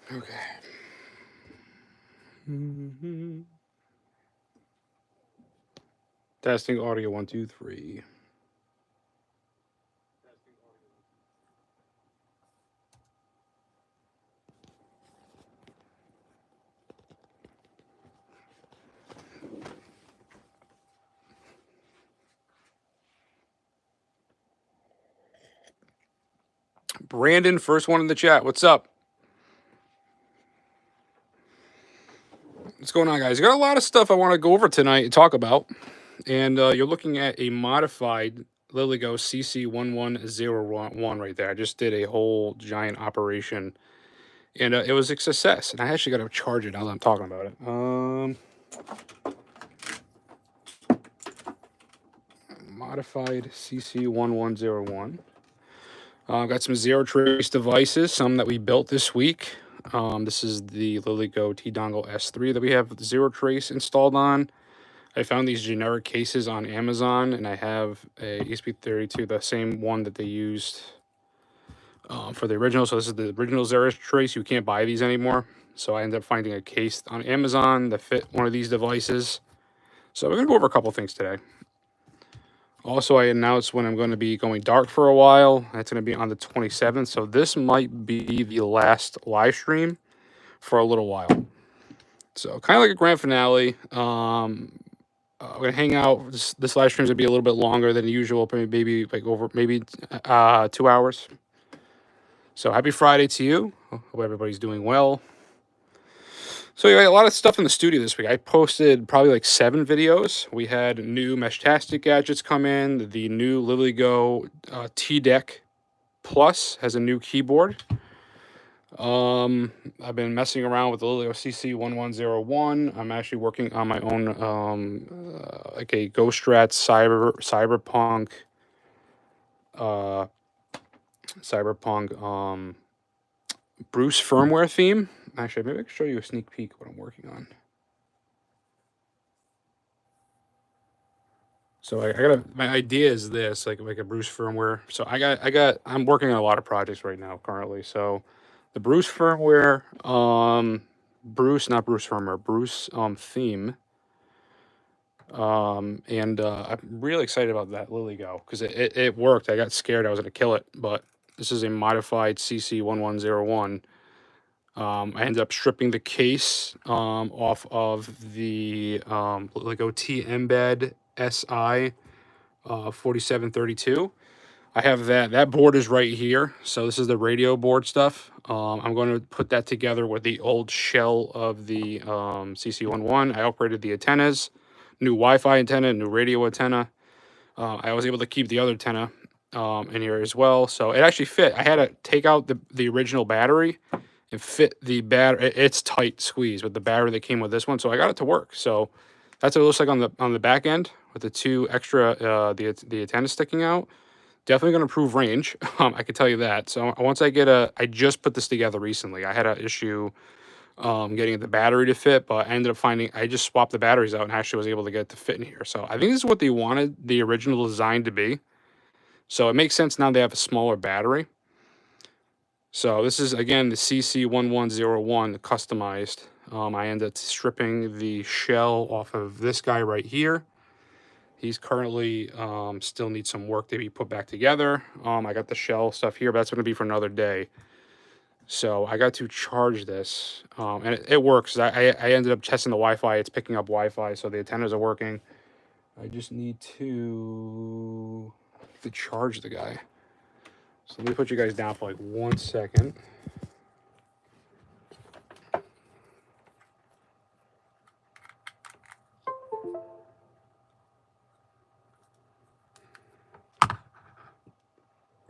Okay. Testing audio 1, 2, 3. Brandon, first one in the chat. What's up? What's going on, guys? I got a lot of stuff I want to go over tonight and talk about. And you're looking at a modified LilyGo CC1101 right there. I just did a whole giant operation, and it was a success. And I actually got to charge it now that I'm talking about it. Modified CC1101. I've got some zero trace devices, some that we built this week. This is the LilyGo T-Dongle S3 that we have zero trace installed on. I found these generic cases on Amazon, and I have a ESP32, the same one that they used for the original. So this is the original zero trace. You can't buy these anymore. So I ended up finding a case on Amazon that fit one of these devices. So we're going to go over a couple things today. Also, I announced when I'm going to be going dark for a while. That's going to be on the 27th. So this might be the last live stream for a little while. So kind of like a grand finale. We're gonna hang out. This live stream's gonna be a little bit longer than usual, maybe like over 2 hours. So happy Friday to you. Hope everybody's doing well. So yeah, a lot of stuff in the studio this week. I posted probably like 7 videos. We had new Meshtastic gadgets come in. The new LilyGo T-Deck Plus has a new keyboard. I've been messing around with the LilyGo CC1101. I'm actually working on my own like a GhostStrats cyberpunk Bruce firmware theme. Actually, maybe I can show you a sneak peek of what I'm working on. So I got my idea is this, like a Bruce firmware. So I'm working on a lot of projects right now currently. So the Bruce firmware, not Bruce firmware, Bruce theme. And I'm really excited about that LilyGo because it worked. I got scared I was gonna kill it, but this is a modified CC1101. I ended up stripping the case off of the LilyGo T Embed SI 4732. I have that board is right here. So this is the radio board stuff. I'm going to put that together with the old shell of the CC11. I upgraded the antennas, new Wi-Fi antenna, new radio antenna. I was able to keep the other antenna in here as well. So it actually fit. I had to take out the original battery and fit the battery. It's tight squeeze with the battery that came with this one. So I got it to work. So that's what it looks like on the back end with the 2 extra the antennas sticking out. Definitely going to improve range. I can tell you that. So once I just put this together recently. I had an issue getting the battery to fit, but I ended up finding I just swapped the batteries out and actually was able to get it to fit in here. So I think this is what they wanted the original design to be. So it makes sense now they have a smaller battery. So this is again the CC1101 customized. I ended up stripping the shell off of this guy right here. He's currently still needs some work to be put back together. I got the shell stuff here, but that's going to be for another day. So I got to charge this, and it works. I ended up testing the Wi-Fi. It's picking up Wi-Fi, so the antennas are working. I just need to charge the guy. So let me put you guys down for like 1 second.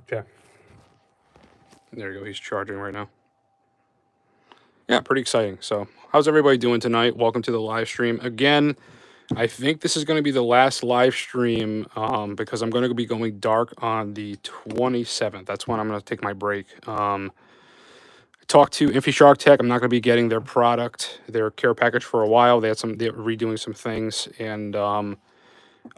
Okay. There you go. He's charging right now. Yeah, pretty exciting. So how's everybody doing tonight? Welcome to the live stream. Again, I think this is going to be the last live stream because I'm going to be going dark on the 27th. That's when I'm going to take my break. I talked to Infiltra Tech. I'm not going to be getting their product, their care package for a while. They're redoing some things, and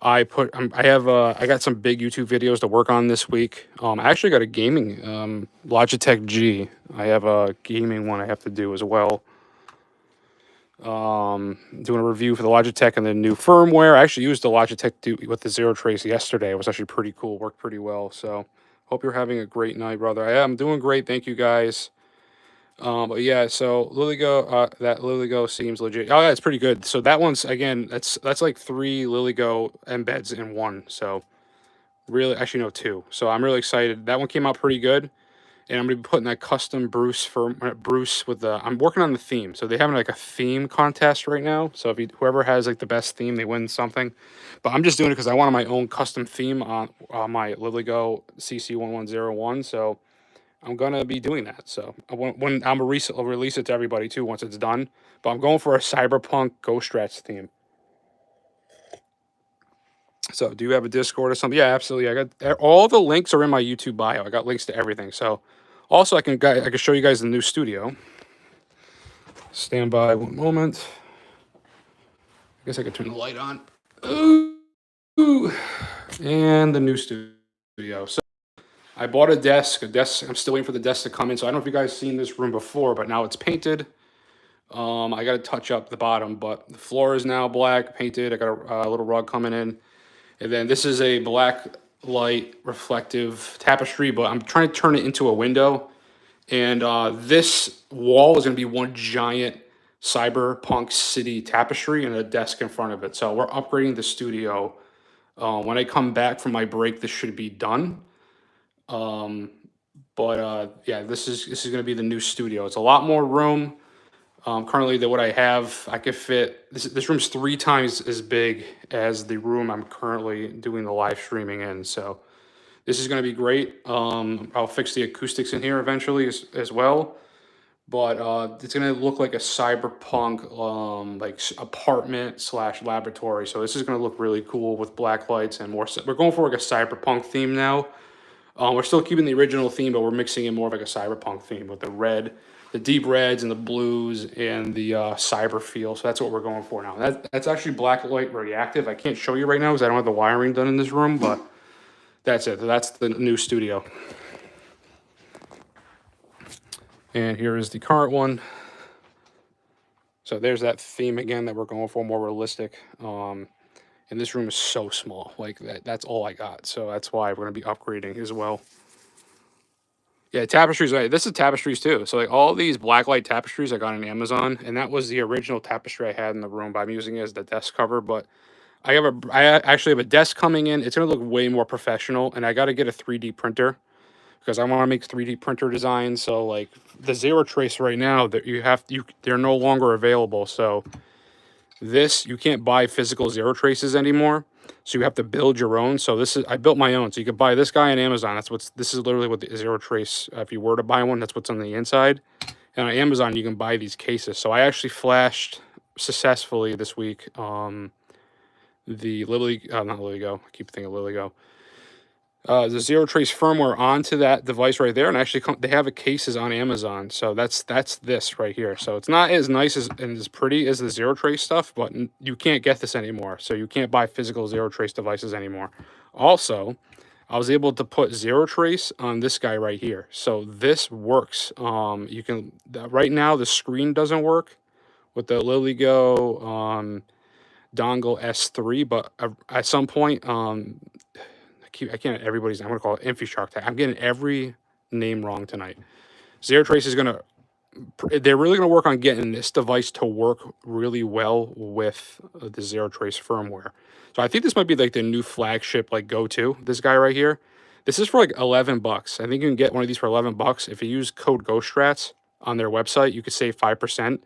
I got some big YouTube videos to work on this week. I actually got a gaming Logitech G. I have a gaming one I have to do as well. Doing a review for the Logitech and the new firmware. I actually used the Logitech with the Zero Trace yesterday. It was actually pretty cool. Worked pretty well. So hope you're having a great night, brother. I'm doing great. Thank you guys. But yeah, so LilyGo, that LilyGo seems legit. Oh yeah, it's pretty good. So that one's again, that's like 3 LilyGo embeds in one. So really, actually no, 2. So I'm really excited. That one came out pretty good, and I'm gonna be putting that custom Bruce for Bruce with the. I'm working on the theme. So they having like a theme contest right now. So if whoever has like the best theme, they win something. But I'm just doing it because I wanted my own custom theme on my LilyGo CC1101. So I'm gonna be doing that. So when I'll release it to everybody too once it's done. But I'm going for a cyberpunk GhostStrats theme. So do you have a Discord or something? Yeah, absolutely. I got all the links are in my YouTube bio. I got links to everything. So also I can show you guys the new studio. Stand by one moment. I guess I could turn the light on. Ooh. And the new studio. So I bought a desk. I'm still waiting for the desk to come in. So I don't know if you guys seen this room before, but now it's painted. I got to touch up the bottom, but the floor is now black, painted. I got a little rug coming in. And then this is a black light reflective tapestry, but I'm trying to turn it into a window. And this wall is going to be one giant cyberpunk city tapestry and a desk in front of it. So we're upgrading the studio. When I come back from my break, this should be done. Yeah, this is going to be the new studio. It's a lot more room. Currently, what I have, I could fit. This room's 3 times as big as the room I'm currently doing the live streaming in. So this is going to be great. I'll fix the acoustics in here eventually as well. But it's going to look like a cyberpunk like apartment / laboratory. So this is going to look really cool with black lights and more. We're going for like a cyberpunk theme now. We're still keeping the original theme, but we're mixing in more of like a cyberpunk theme with the deep reds and the blues and the cyber feel. So that's what we're going for now. That's actually black light reactive. I can't show you right now because I don't have the wiring done in this room, but that's it. That's the new studio. And here is the current one. So there's that theme again that we're going for, more realistic. And this room is so small, like that's all I got. So that's why we're going to be upgrading as well. Yeah, tapestries. This is tapestries too. So like all these blacklight tapestries I got on Amazon, and that was the original tapestry I had in the room. But I'm using it as the desk cover. But I actually have a desk coming in. It's gonna look way more professional, and I got to get a 3D printer because I want to make 3D printer designs. So like the Zero Trace right now, they're no longer available. So you can't buy physical Zero Traces anymore. So you have to build your own. So I built my own. So you could buy this guy on Amazon. This is literally what the Zero Trace, if you were to buy one, that's what's on the inside. And on Amazon, you can buy these cases. So I actually flashed successfully this week the not LilyGo. I keep thinking LilyGo. The Zero Trace firmware onto that device right there, and actually they have a cases on Amazon. So that's this right here. So it's not as nice and as pretty as the Zero Trace stuff, but you can't get this anymore. So you can't buy physical Zero Trace devices anymore. Also, I was able to put Zero Trace on this guy right here. So this works. You can right now the screen doesn't work with the LilyGo dongle S3, but at some point I can't everybody's. I'm gonna call it Infiltra. I'm getting every name wrong tonight. Zero Trace is they're really gonna work on getting this device to work really well with the Zero Trace firmware. So I think this might be like the new flagship, like go-to. This guy right here. This is for like $11. I think you can get one of these for $11 if you use code GhostStrats on their website. You could save 5%.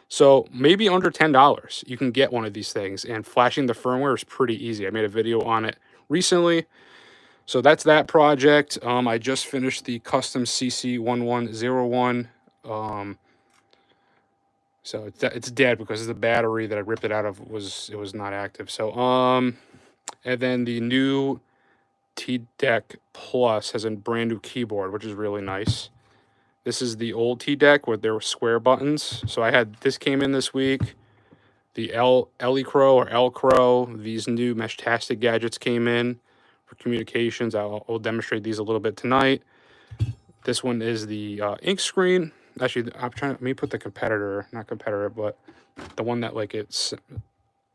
So maybe under $10, you can get one of these things. And flashing the firmware is pretty easy. I made a video on it recently. So that's that project. I just finished the custom CC1101. So it's dead because the battery that I ripped it out of was not active. So and then the new T-Deck Plus has a brand new keyboard, which is really nice. This is the old T-Deck with their square buttons. So this came in this week. the Elecro or Elcro. These new Meshtastic gadgets came in for communications. I'll demonstrate these a little bit tonight. This one is the ink screen. Actually, let me put the competitor, not competitor, but the one that like I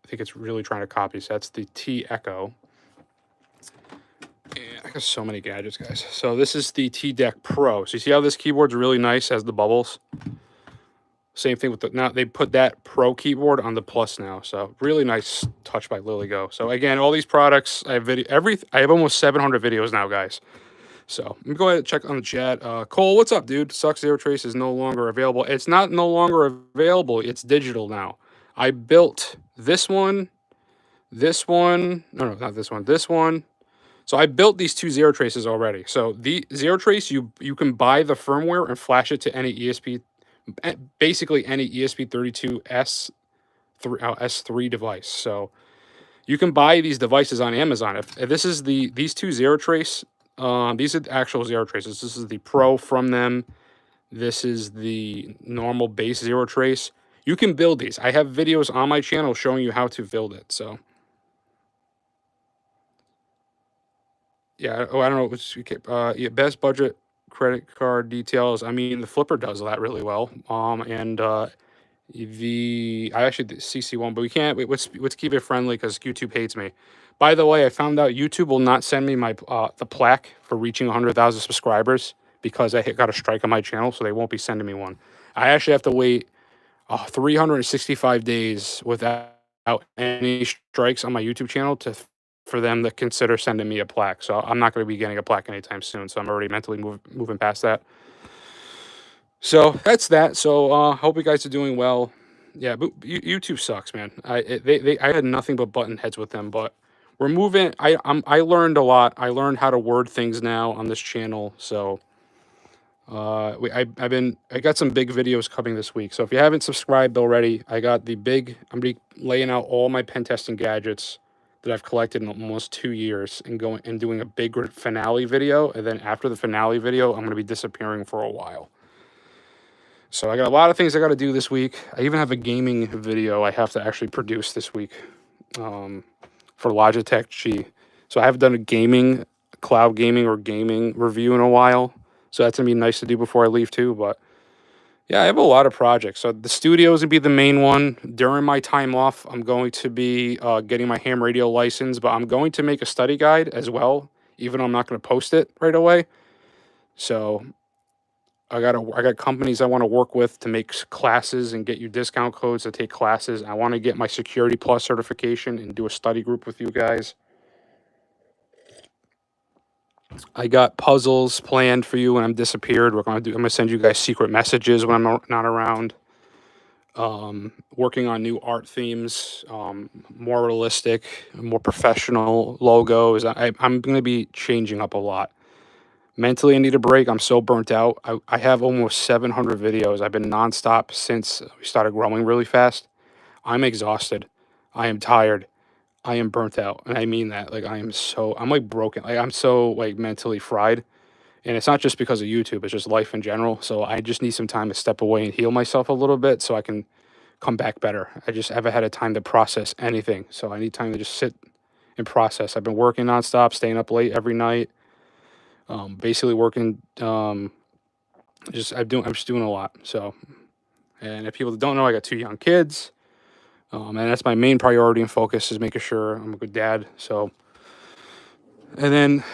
think it's really trying to copy. So that's the T Echo. And I got so many gadgets, guys. So this is the T-Deck Pro. So you see how this keyboard's really nice, has the bubbles? Same thing with the, now they put that Pro keyboard on the Plus now. So really nice touch by LilyGo. So again, all these products, I have almost 700 videos now, guys. So let me go ahead and check on the chat. Cole, what's up, dude? Sucks Zero Trace is no longer available. It's not no longer available. It's digital now. I built this one, no, not this one, this one. So I built these two Zero Traces already. So the Zero Trace, you can buy the firmware and flash it to any basically any ESP32S S3 device. So you can buy these devices on Amazon. If this is these two Zero Trace, these are the actual Zero Traces. This is the Pro from them. This is the normal base Zero Trace. You can build these. I have videos on my channel showing you how to build it. So yeah, I don't know which yeah, best budget credit card details. I mean, the Flipper does that really well. And I actually did CC1, but we can't. Let's keep it friendly because YouTube hates me. By the way, I found out YouTube will not send me my the plaque for reaching 100,000 subscribers because I got a strike on my channel, so they won't be sending me one. I actually have to wait 365 days without any strikes on my YouTube channel for them to consider sending me a plaque. So I'm not going to be getting a plaque anytime soon. So I'm already mentally moving past that. So that's that. So hope you guys are doing well. Yeah, but YouTube sucks, man. I had nothing but button heads with them, but we're moving. I learned a lot. I learned how to word things now on this channel. So I got some big videos coming this week. So if you haven't subscribed already, I'm gonna be laying out all my pen testing gadgets that I've collected in almost 2 years and doing a big finale video. And then after the finale video, I'm gonna be disappearing for a while. So I got a lot of things I got to do this week. I even have a gaming video I have to actually produce this week for Logitech G. So I haven't done a cloud gaming or gaming review in a while. So that's going to be nice to do before I leave too. But yeah, I have a lot of projects. So the studio is going to be the main one. During my time off, I'm going to be getting my ham radio license. But I'm going to make a study guide as well, even though I'm not going to post it right away. So I got companies I want to work with to make classes and get you discount codes to take classes. I want to get my Security Plus certification and do a study group with you guys. I got puzzles planned for you when I'm disappeared. I'm gonna send you guys secret messages when I'm not around. Working on new art themes, more realistic, more professional logos. I'm gonna be changing up a lot. Mentally, I need a break. I'm so burnt out. I have almost 700 videos. I've been nonstop since we started growing really fast. I'm exhausted. I am tired. I am burnt out. And I mean that. Like, I'm like broken. Like, I'm so like mentally fried. And it's not just because of YouTube. It's just life in general. So I just need some time to step away and heal myself a little bit so I can come back better. I just haven't had a time to process anything. So I need time to just sit and process. I've been working nonstop, staying up late every night. Basically working, I'm just doing a lot. So, and if people don't know, I got 2 young kids, and that's my main priority and focus is making sure I'm a good dad. So, and then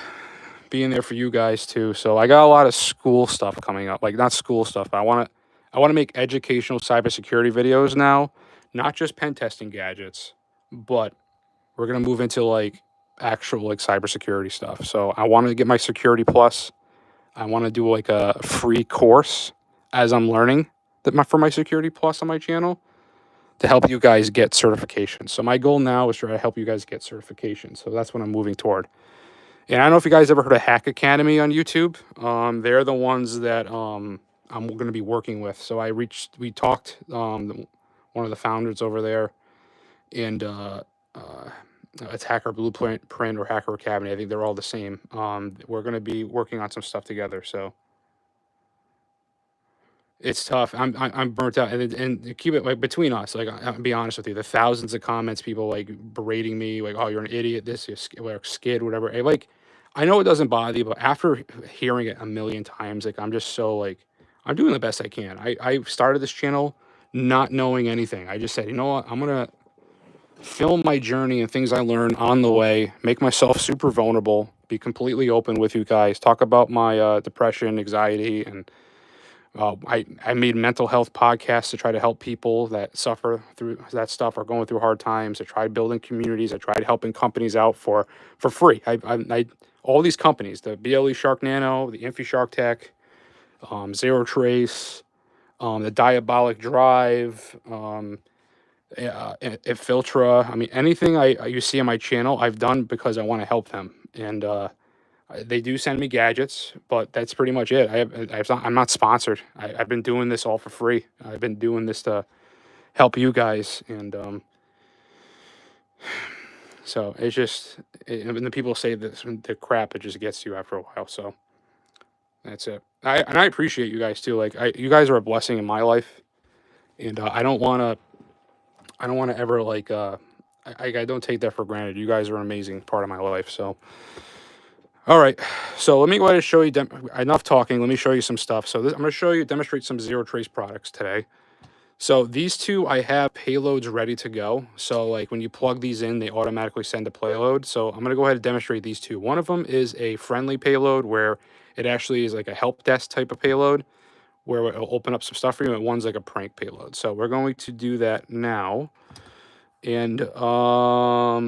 being there for you guys too. So I got a lot of school stuff coming up, like not school stuff, but I want to make educational cybersecurity videos now, not just pen testing gadgets, but we're going to move into like actual like cybersecurity stuff. So I want to get my Security Plus. I want to do like a free course as I'm learning for my Security Plus on my channel to help you guys get certification. So my goal now is to try to help you guys get certification. So that's what I'm moving toward. And I don't know if you guys ever heard of Hack Academy on YouTube. They're the ones that I'm going to be working with. So we talked, one of the founders over there, and it's Hacker Blueprint or Hacker Academy. I think they're all the same. We're going to be working on some stuff together. So It's tough. I'm burnt out, and to keep it like between us. Like I'll be honest with you, the thousands of comments, people like berating me, like, "Oh, you're an idiot. This, you're like skid, whatever." Like, I know it doesn't bother you, but after hearing it a million times, like I'm just so like I'm doing the best I can. I started this channel not knowing anything. I just said, you know what, I'm gonna film my journey and things I learned on the way, make myself super vulnerable, be completely open with you guys, talk about my depression, anxiety, and I made mental health podcasts to try to help people that suffer through that stuff or going through hard times. I tried building communities. I tried helping companies out for free. I all these companies, the BLE Shark Nano, the Infi Shark Tech, Zero Trace, the Diabolic Drive, Infiltra. I mean, anything you see on my channel, I've done because I want to help them. And they do send me gadgets, but that's pretty much it. I'm not sponsored. I've been doing this all for free. I've been doing this to help you guys, and so it's just, and the people say this the crap, it just gets to you after a while. So that's it. I appreciate you guys too. Like you guys are a blessing in my life, and I don't want to ever like I don't take that for granted. You guys are an amazing part of my life. So. All right, so let me go ahead and show you, enough talking, let me show you some stuff. So I'm going to demonstrate some Zero Trace products today. So these two, I have payloads ready to go. So like when you plug these in, they automatically send a payload. So I'm going to go ahead and demonstrate these two. One of them is a friendly payload where it actually is like a help desk type of payload where it'll open up some stuff for you, and one's like a prank payload. So we're going to do that now. And yeah,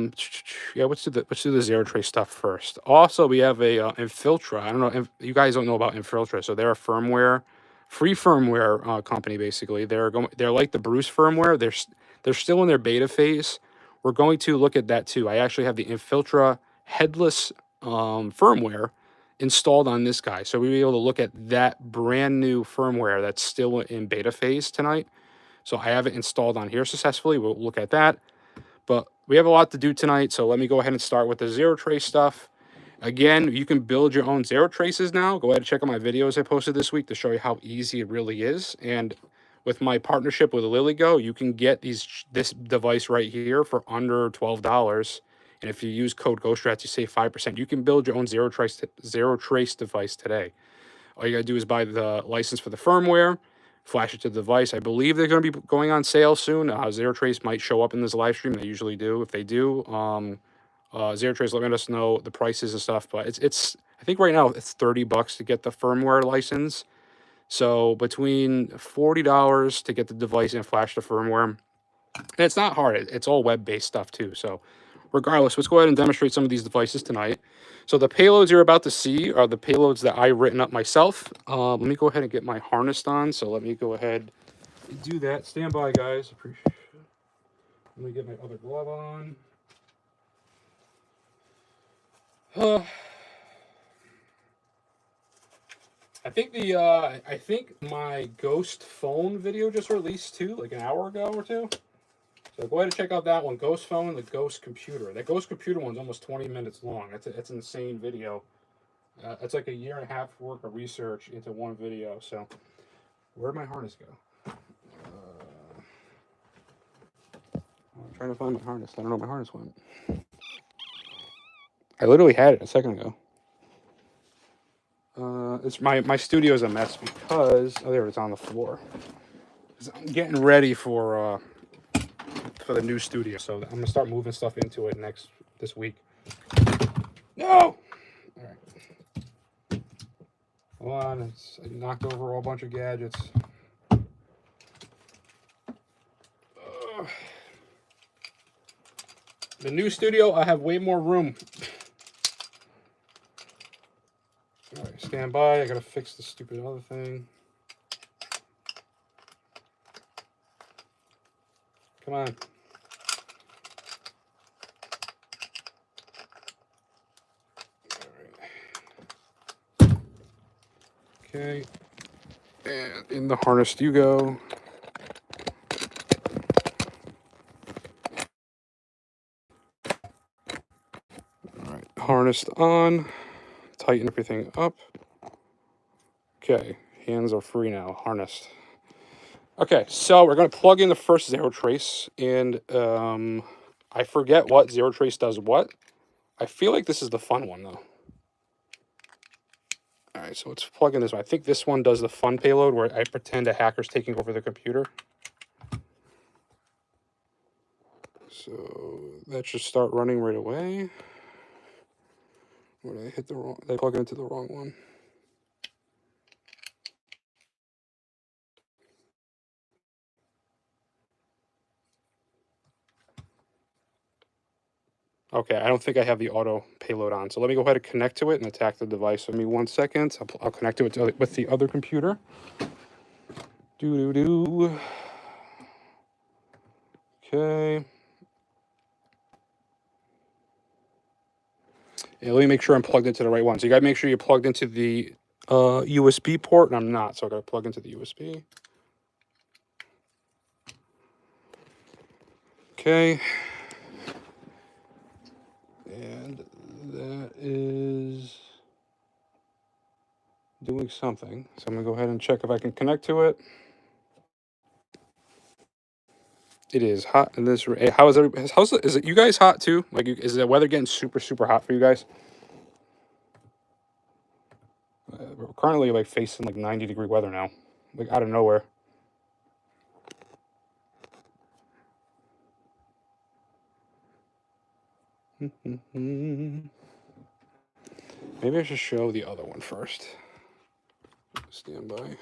let's do the Zero Trace stuff first. Also, we have a Infiltra. I don't know if you guys don't know about Infiltra. So they're a free firmware company. Basically, they're like the Bruce firmware. They're still in their beta phase. We're going to look at that too. I actually have the Infiltra headless firmware installed on this guy, so we'll be able to look at that brand new firmware that's still in beta phase tonight. So I have it installed on here successfully. We'll look at that. But we have a lot to do tonight, so let me go ahead and start with the Zero Trace stuff. Again, you can build your own Zero Traces now. Go ahead and check out my videos I posted this week to show you how easy it really is. And with my partnership with LilyGo, you can get this device right here for under $12. And if you use code GhostStrats, you save 5%. You can build your own Zero Trace device today. All you gotta do is buy the license for the firmware, flash it to the device. I believe they're going to be going on sale soon. Zero Trace might show up in this live stream. They usually do. If they do, Zero Trace let us know the prices and stuff. But it's I think right now it's $30 to get the firmware license. So between $40 to get the device and flash the firmware, and it's not hard. It's all web-based stuff too. So regardless, let's go ahead and demonstrate some of these devices tonight. So the payloads you're about to see are the payloads that I've written up myself. Let me go ahead and get my harness on. So let me go ahead and do that. Stand by, guys. Appreciate it. Let me get my other glove on. I think my Ghost phone video just released too, like an hour ago or two. So go ahead and check out that one, Ghost phone, the Ghost computer. That Ghost computer one's almost 20 minutes long. That's an insane video. It's like a year and a half worth of research into one video. So where'd my harness go? I'm trying to find my harness. I don't know where my harness went. I literally had it a second ago. It's my studio's a mess because there it's on the floor. I'm getting ready for the new studio, so I'm gonna start moving stuff into it this week. No. All right. Hold on. I knocked over a whole bunch of gadgets. The new studio, I have way more room. All right, stand by. I gotta fix the stupid other thing. Come on. All right. Okay. And in the harness you go. All right, harnessed on. Tighten everything up. Okay, hands are free now, harnessed. Okay, so we're going to plug in the first zero trace, and I forget what zero trace does what. I feel like this is the fun one, though. All right, so let's plug in this one. I think this one does the fun payload where I pretend a hacker's taking over the computer. So that should start running right away. Or did I hit the wrong? Did I plug into the wrong one? Okay, I don't think I have the auto payload on. So let me go ahead and connect to it and attack the device. Give me 1 second. I'll connect to it with the other computer. Do. Okay. Yeah, let me make sure I'm plugged into the right one. So you gotta make sure you're plugged into the USB port, and I'm not. So I gotta plug into the USB. Okay. And that is doing something. So I'm gonna go ahead and check if I can connect to it. It is hot in this. How is it? Is it you guys hot too? Like, is the weather getting super hot for you guys? We're currently like facing like 90-degree weather now, like out of nowhere. Maybe I should show the other one first. Stand by.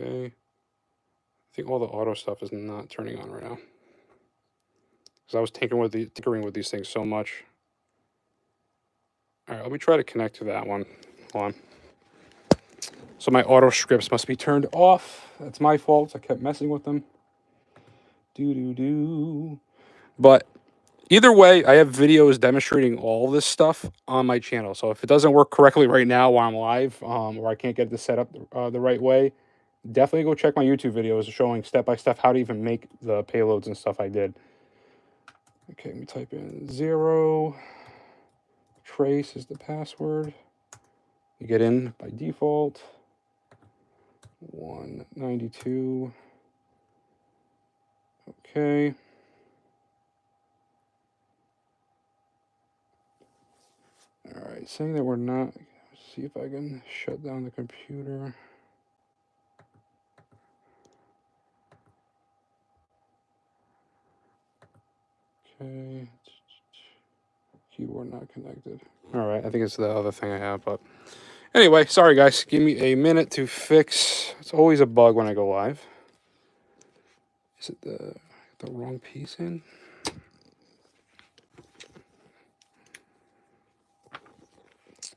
Okay. I think all the auto stuff is not turning on right now. Because I was tinkering with these things so much. All right, let me try to connect to that one. Hold on. So my auto scripts must be turned off. That's my fault. I kept messing with them. But either way, I have videos demonstrating all this stuff on my channel. So if it doesn't work correctly right now while I'm live, or I can't get this set up the right way, definitely go check my YouTube videos showing step-by-step how to even make the payloads and stuff I did. Okay, let me type in 0. Trace is the password. You get in by default. 192. Okay. All right, saying that we're not. Let's see if I can shut down the computer. Okay. Keyboard not connected. All right, I think it's the other thing I have, but anyway, sorry guys. Give me a minute to fix. It's always a bug when I go live. Is it the wrong piece in?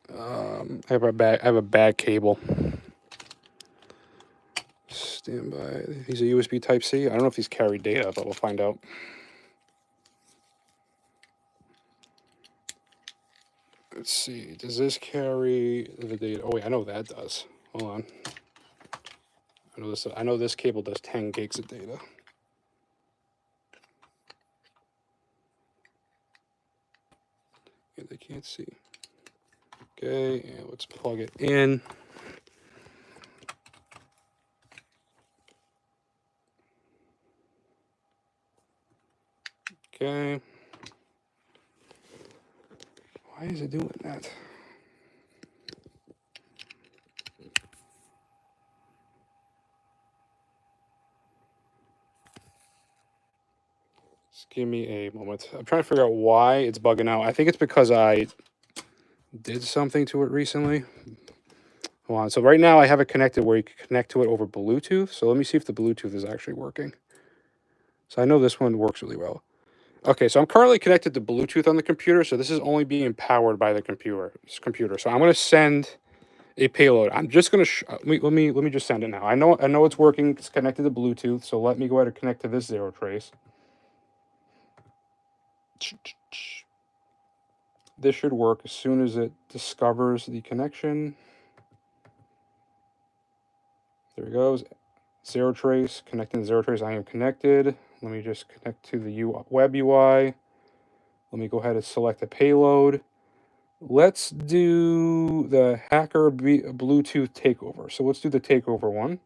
I have a bad cable. Stand by. These are USB Type C. I don't know if these carry data, but we'll find out. Let's see. Does this carry the data? Oh wait, I know that does. Hold on. I know this cable does 10 gigs of data. Yeah, they can't see. Okay, and let's plug it in. Okay. Why is it doing that? Just give me a moment. I'm trying to figure out why it's bugging out. I think it's because I did something to it recently. Hold on. So right now I have it connected where you can connect to it over Bluetooth. So let me see if the Bluetooth is actually working. So I know this one works really well. Okay, so I'm currently connected to Bluetooth on the computer. So this is only being powered by the computer. So I'm going to send a payload. I'm just going to let me just send it now. I know it's working. It's connected to Bluetooth. So let me go ahead and connect to this zero trace. This should work as soon as it discovers the connection. There it goes. Zero trace, connecting to zero trace. I am connected. Let me just connect to the web UI. Let me go ahead and select the payload. Let's do the hacker Bluetooth takeover. So let's do the takeover one.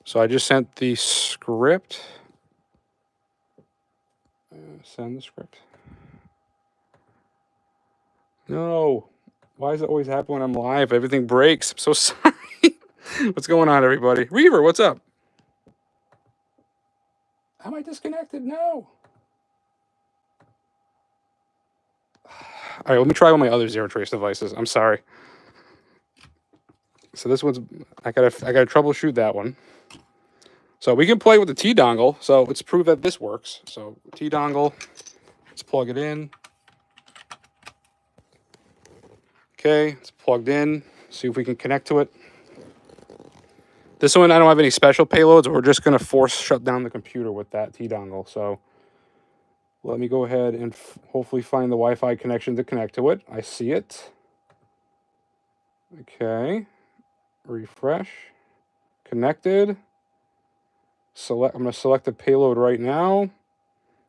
So I just sent the script. Send the script. No. Why does it always happen when I'm live? Everything breaks. I'm so sorry. What's going on, everybody? Reaver, what's up? Am I disconnected? No. All right, let me try on my other zero trace devices. I'm sorry. So this one's I gotta troubleshoot that one. So we can play with the T dongle. So let's prove that this works. So T dongle, let's plug it in. Okay, it's plugged in. See if we can connect to it. This one I don't have any special payloads. We're just gonna force shut down the computer with that T dongle. So let me go ahead and hopefully find the Wi-Fi connection to connect to it. I see it. Okay. Refresh. Connected. I'm going to select the payload right now.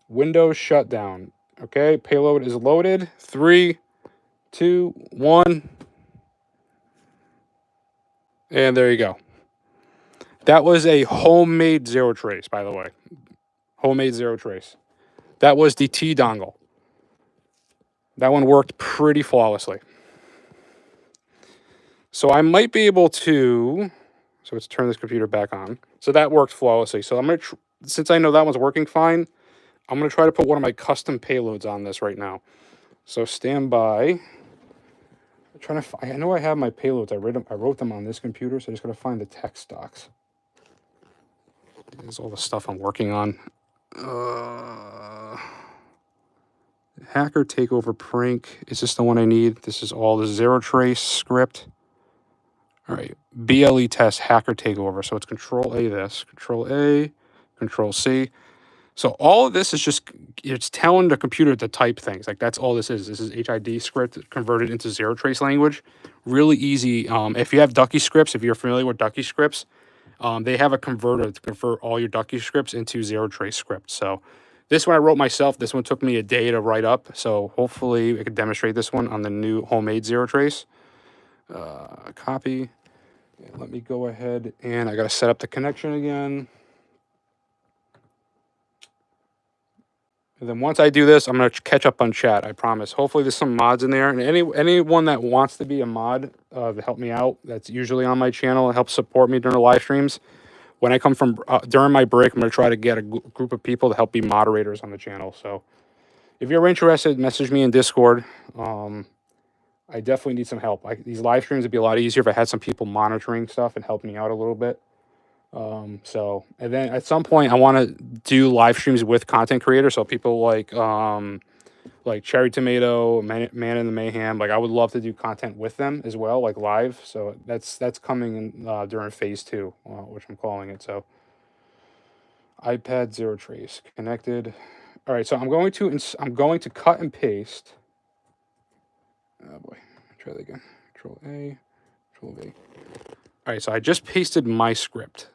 Windows shutdown. Okay. Payload is loaded. 3, 2, 1. And there you go. That was a homemade zero trace, by the way. Homemade zero trace. That was the T dongle. That one worked pretty flawlessly. So I might be able to, so let's turn this computer back on. So that worked flawlessly. So I'm going to, since I know that one's working fine, I'm going to try to put one of my custom payloads on this right now. So stand by. I'm trying to, I know I have my payloads. I wrote them on this computer, so I just got to find the text docs. There's all the stuff I'm working on. Hacker takeover prank. Is this the one I need? This is all the zero trace script. All right, BLE test hacker takeover. So it's Control A this, Control A, Control C. So all of this is just, it's telling the computer to type things. Like that's all this is. This is HID script converted into zero trace language. Really easy. If you have Ducky scripts, if you're familiar with Ducky scripts, they have a converter to convert all your Ducky scripts into zero trace scripts. So this one I wrote myself. This one took me a day to write up. So hopefully I could demonstrate this one on the new homemade zero trace. Copy. And let me go ahead and I got to set up the connection again. And then once I do this, I'm going to catch up on chat, I promise. Hopefully there's some mods in there. And anyone that wants to be a mod to help me out, that's usually on my channel and help support me during the live streams. When I come from, during my break, I'm going to try to get a group of people to help be moderators on the channel. So if you're interested, message me in Discord. I definitely need some help. These live streams would be a lot easier if I had some people monitoring stuff and helping me out a little bit. And then at some point I want to do live streams with content creators. So people like Cherry Tomato, Man in the Mayhem, like I would love to do content with them as well, like live. So that's coming in, during phase 2, which I'm calling it. So iPad zero trace connected. All right. So I'm going to cut and paste. Oh boy, try that again. Control A, Control V. All right. So I just pasted my script.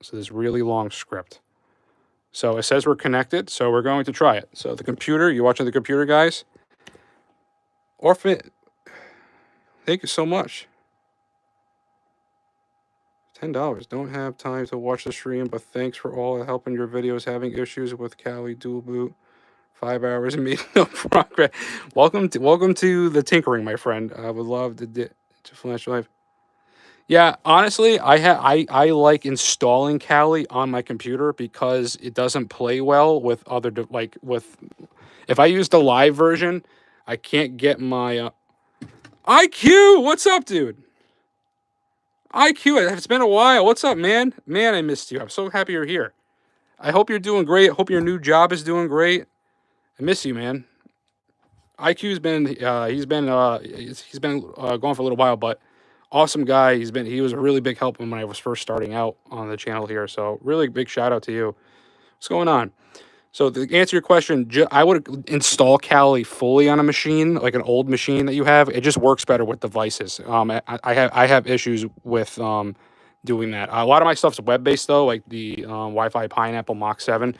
So this really long script. So it says we're connected, so we're going to try it. So the computer, you're watching the computer, guys. Orphan, thank you so much. $10. Don't have time to watch the stream, but thanks for all the help in your videos. Having issues with Kali dual boot. 5 hours and made no progress. Welcome to the tinkering, my friend. I would love to flash live. Yeah, honestly, I like installing Kali on my computer because it doesn't play well with other if I use the live version, I can't get my IQ. What's up, dude? IQ, it's been a while. What's up, man? Man, I missed you. I'm so happy you're here. I hope you're doing great. I hope your new job is doing great. I miss you, man. IQ's been he's been going for a little while, but awesome guy. He was a really big help when I was first starting out on the channel here. So really big shout out to you. What's going on? So to answer your question, I would install Kali fully on a machine, like an old machine that you have. It just works better with devices. I have issues with doing that. A lot of my stuff's web-based though, like the Wi-Fi Pineapple Mach 7.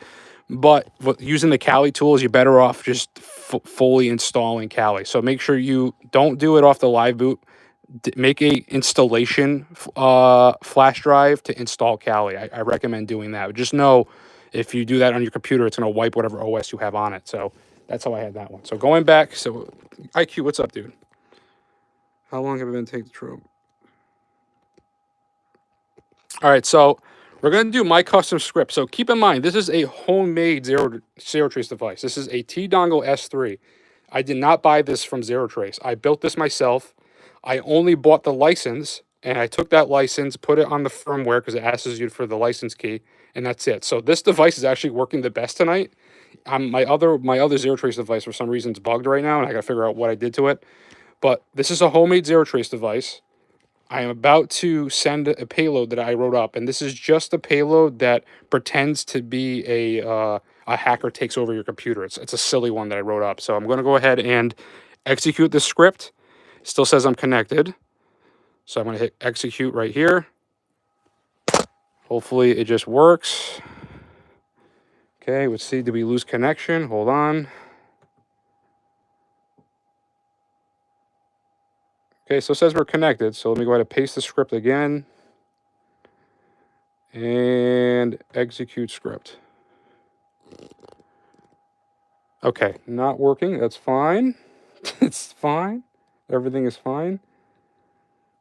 But using the Kali tools, you're better off just fully installing Kali. So make sure you don't do it off the live boot. Make a installation flash drive to install Kali. I recommend doing that. Just know if you do that on your computer, it's going to wipe whatever OS you have on it. So that's how I had that one. So going back, so IQ, what's up, dude? How long have I been taking the trope? All right, so we're going to do my custom script. So keep in mind, this is a homemade zero trace device. This is a T-Dongle S3. I did not buy this from Zero Trace. I built this myself. I only bought the license, and I took that license, put it on the firmware because it asks you for the license key, and that's it. So this device is actually working the best tonight. My other Zero Trace device for some reason is bugged right now, and I got to figure out what I did to it. But this is a homemade Zero Trace device. I am about to send a payload that I wrote up, and this is just a payload that pretends to be a hacker takes over your computer. It's a silly one that I wrote up. So I'm going to go ahead and execute the script. It still says I'm connected. So I'm going to hit execute right here. Hopefully it just works. Okay, let's see. Did we lose connection? Hold on. Okay, so it says we're connected. So let me go ahead and paste the script again. And execute script. Okay, not working. That's fine. It's fine. Everything is fine.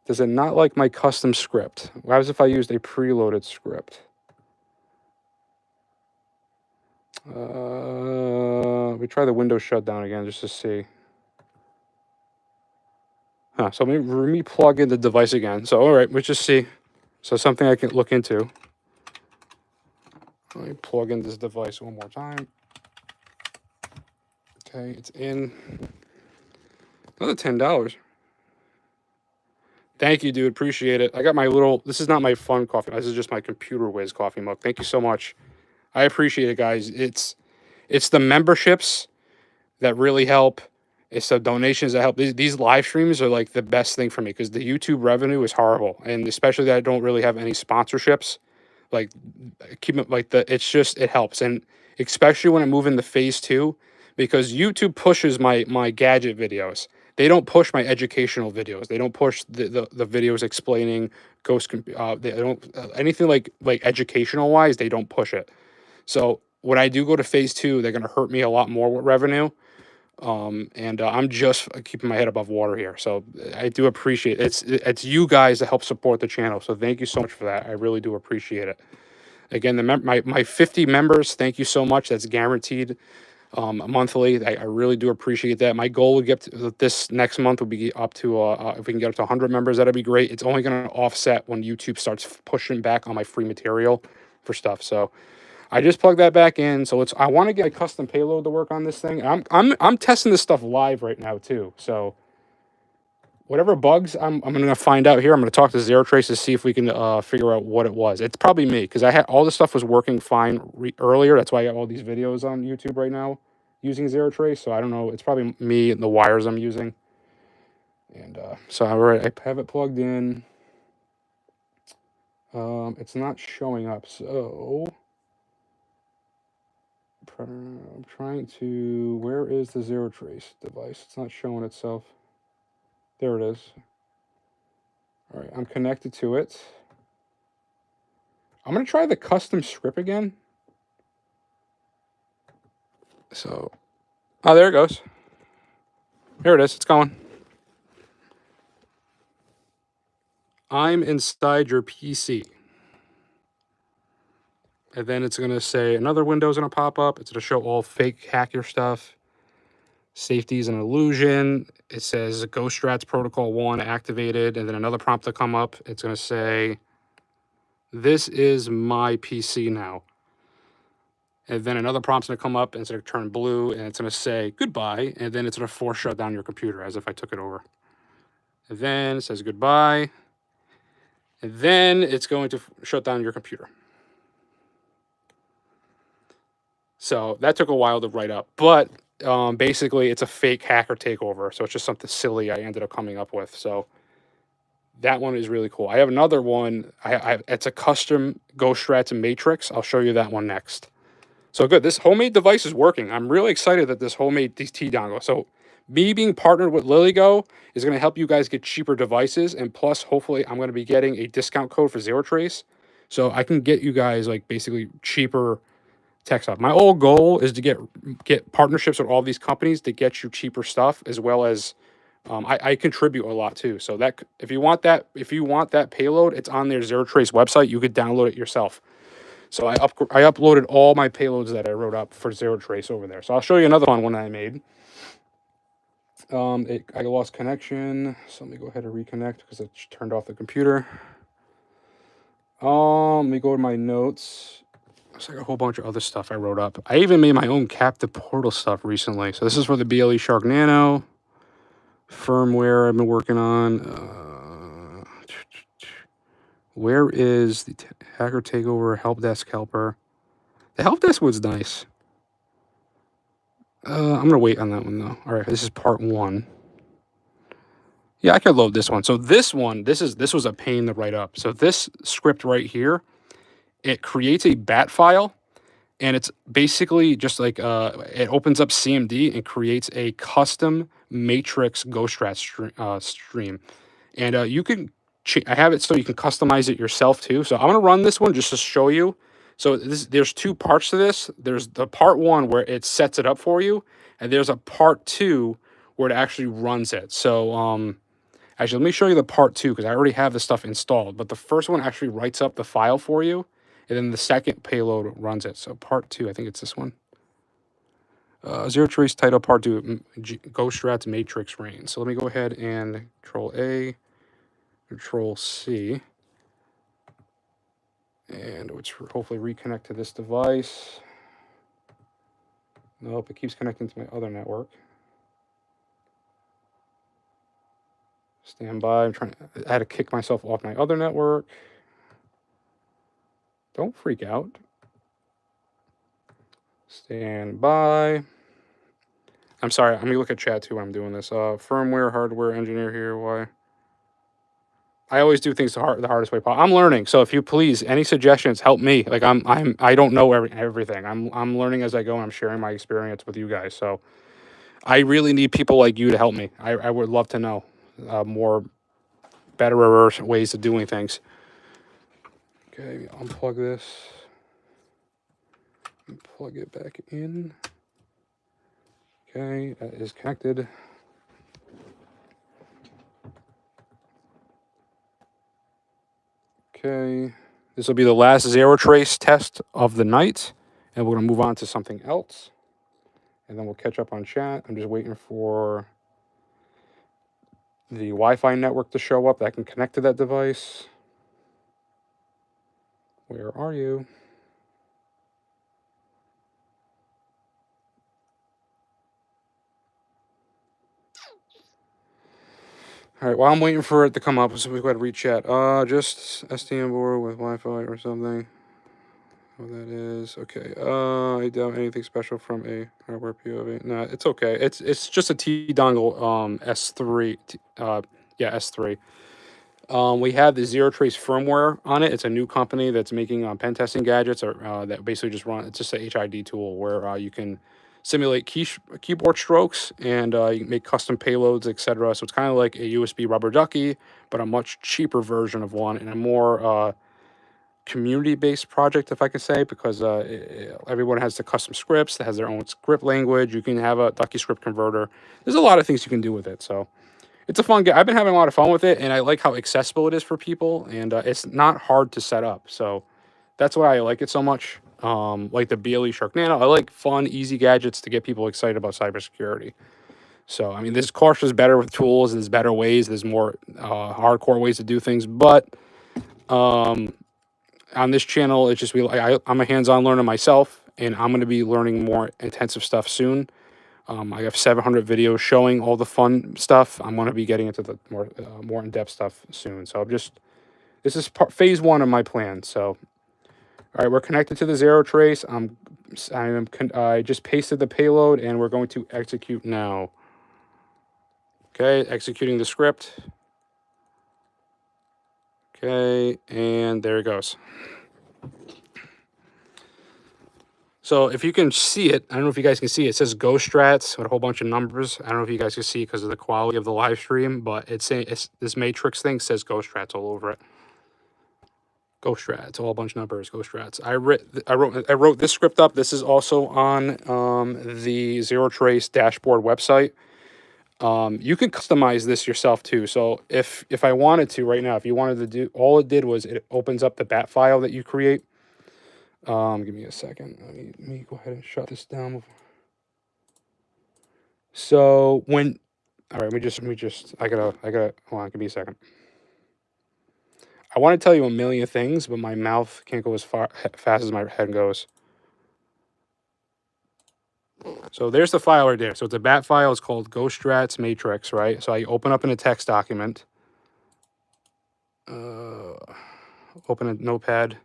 Does it not like my custom script? What happens if I used a preloaded script? We try the Windows shutdown again just to see. So let me plug in the device again. So, all right, let's just see. So something I can look into. Let me plug in this device one more time. Okay, it's in. Another $10. Thank you, dude. Appreciate it. I got my little. This is not my fun coffee. This is just my computer whiz coffee mug. Thank you so much. I appreciate it, guys. It's the memberships that really help. It's the donations that help. These live streams are like the best thing for me because the YouTube revenue is horrible, and especially that I don't really have any sponsorships. Like keep it like it helps, and especially when I move into phase 2, because YouTube pushes my gadget videos. They don't push my educational videos. They don't push the videos explaining they don't anything like educational wise. They don't push it. So when I do go to phase 2, they're going to hurt me a lot more with revenue. I'm just keeping my head above water here. So I do appreciate it. It's you guys that help support the channel. So thank you so much for that. I really do appreciate it. Again, my 50 members, thank you so much. That's guaranteed monthly. I really do appreciate that. My goal would get to, this next month would be up to if we can get up to 100 members, that'd be great. It's only going to offset when YouTube starts pushing back on my free material for stuff. So I just plugged that back in. So I want to get a custom payload to work on this thing. I'm testing this stuff live right now too. So whatever bugs I'm going to find out here. I'm going to talk to Zero Trace to see if we can figure out what it was. It's probably me because I had all the stuff was working fine earlier. That's why I got all these videos on YouTube right now using Zero Trace. So I don't know. It's probably me and the wires I'm using. And so all right, I have it plugged in. It's not showing up. So I'm trying to. Where is the Zero Trace device? It's not showing itself. There it is. All right, I'm connected to it. I'm going to try the custom script again. So, oh, there it goes. There it is. It's going. I'm inside your PC. And then it's going to say another window is going to pop up. It's going to show all fake hacker stuff. Safety is an illusion. It says GhostStrats Protocol 1 activated. And then another prompt to come up. It's going to say, this is my PC now. And then another prompt's going to come up and it's going to turn blue. And it's going to say goodbye. And then it's going to force shut down your computer as if I took it over. And then it says goodbye. And then it's going to shut down your computer. So that took a while to write up. But basically, it's a fake hacker takeover. So it's just something silly I ended up coming up with. So That one is really cool. I have another one. It's a custom GhostStrats matrix. I'll show you that one next. So good. This homemade device is working. I'm really excited that this homemade T dongle. So me being partnered with LilyGo is going to help you guys get cheaper devices, and plus, hopefully, I'm going to be getting a discount code for Zero Trace, so I can get you guys like basically cheaper tech stuff. My whole goal is to get partnerships with all these companies to get you cheaper stuff, as well as I contribute a lot too. So that if you want that payload, it's on their Zero Trace website. You could download it yourself. So I uploaded all my payloads that I wrote up for Zero Trace over there. So I'll show you another one I made. I lost connection, so let me go ahead and reconnect because it turned off the computer. Let me go to my notes. There's like a whole bunch of other stuff I wrote up. I even made my own captive portal stuff recently. So this is for the BLE Shark Nano firmware I've been working on. Where is the hacker takeover help desk helper? The help desk was nice. I'm gonna wait on that one though. All right, this is part 1. Yeah, I could load this one. So this one, this was a pain to write up. So this script right here, it creates a bat file, and it's basically just like it opens up CMD and creates a custom matrix GhostStrats stream, and you can. I have it so you can customize it yourself too. So I'm gonna run this one just to show you. So there's 2 parts to this. There's the part 1 where it sets it up for you, and there's a part 2 where it actually runs it. So actually, let me show you the part 2 because I already have the stuff installed. But the first one actually writes up the file for you, and then the second payload runs it. So part 2, I think it's this one. Zero Trace title part 2, GhostStrats matrix rain. So let me go ahead and Control A, Control C, and which hopefully reconnect to this device. Nope, it keeps connecting to my other network. Stand by. I had to kick myself off my other network. Don't freak out. Stand by. I'm sorry. I'm gonna look at chat too when I'm doing this. Firmware, hardware engineer here. Why? I always do things the hardest way possible. I'm learning, so if you please, any suggestions, help me. Like I don't know everything. I'm learning as I go, and I'm sharing my experience with you guys. So I really need people like you to help me. I would love to know more better ways of doing things. Okay, unplug this. Plug it back in. Okay, that is connected. Okay, this will be the last Zero Trace test of the night, and we're going to move on to something else, and then we'll catch up on chat. I'm just waiting for the Wi-Fi network to show up that can connect to that device. Where are you? All right, while I'm waiting for it to come up, so we've got to re-chat. Just STM board with Wi-Fi or something. What that is. Okay. I doubt anything special from a hardware POV. No, it's okay. It's just a T dongle S3. Yeah, S3. We have the Zero Trace firmware on it. It's a new company that's making pen testing gadgets, or that basically just run. It's just a HID tool where you can simulate keyboard strokes, and you can make custom payloads, etc. So it's kind of like a USB rubber ducky, but a much cheaper version of one, and a more community-based project, if I could say, because everyone has the custom scripts that has their own script language. You can have a ducky script converter. There's a lot of things you can do with it. So it's a fun game. I've been having a lot of fun with it, and I like how accessible it is for people, and it's not hard to set up. So that's why I like it so much. Like the BLE Shark Nano, I like fun, easy gadgets to get people excited about cybersecurity. So, I mean, this course is better with tools. There's better ways. There's more hardcore ways to do things. But on this channel, it's just I'm a hands-on learner myself, and I'm going to be learning more intensive stuff soon. I have 700 videos showing all the fun stuff. I'm going to be getting into the more in-depth stuff soon. So this is phase 1 of my plan. So, all right, we're connected to the Zero Trace. I just pasted the payload, and we're going to execute now. Okay, executing the script. Okay, and there it goes. So if you can see it, I don't know if you guys can see it. It says GhostStrats with a whole bunch of numbers. I don't know if you guys can see it because of the quality of the live stream, but it's this matrix thing says GhostStrats all over it. GhostStrats, all a bunch of numbers. GhostStrats. I wrote this script up. This is also on the Zero Trace dashboard website. You can customize this yourself too. So if I wanted to right now, if you wanted to do, all it did was it opens up the bat file that you create. Give me a second. Let me go ahead and shut this down. So when, all right, let me just, I gotta, hold on, give me a second. I want to tell you a million things, but my mouth can't go as fast as my head goes. So there's the file right there. So it's a bat file. It's called GhostStrats Matrix, right? So I open up in a text document. Open a notepad.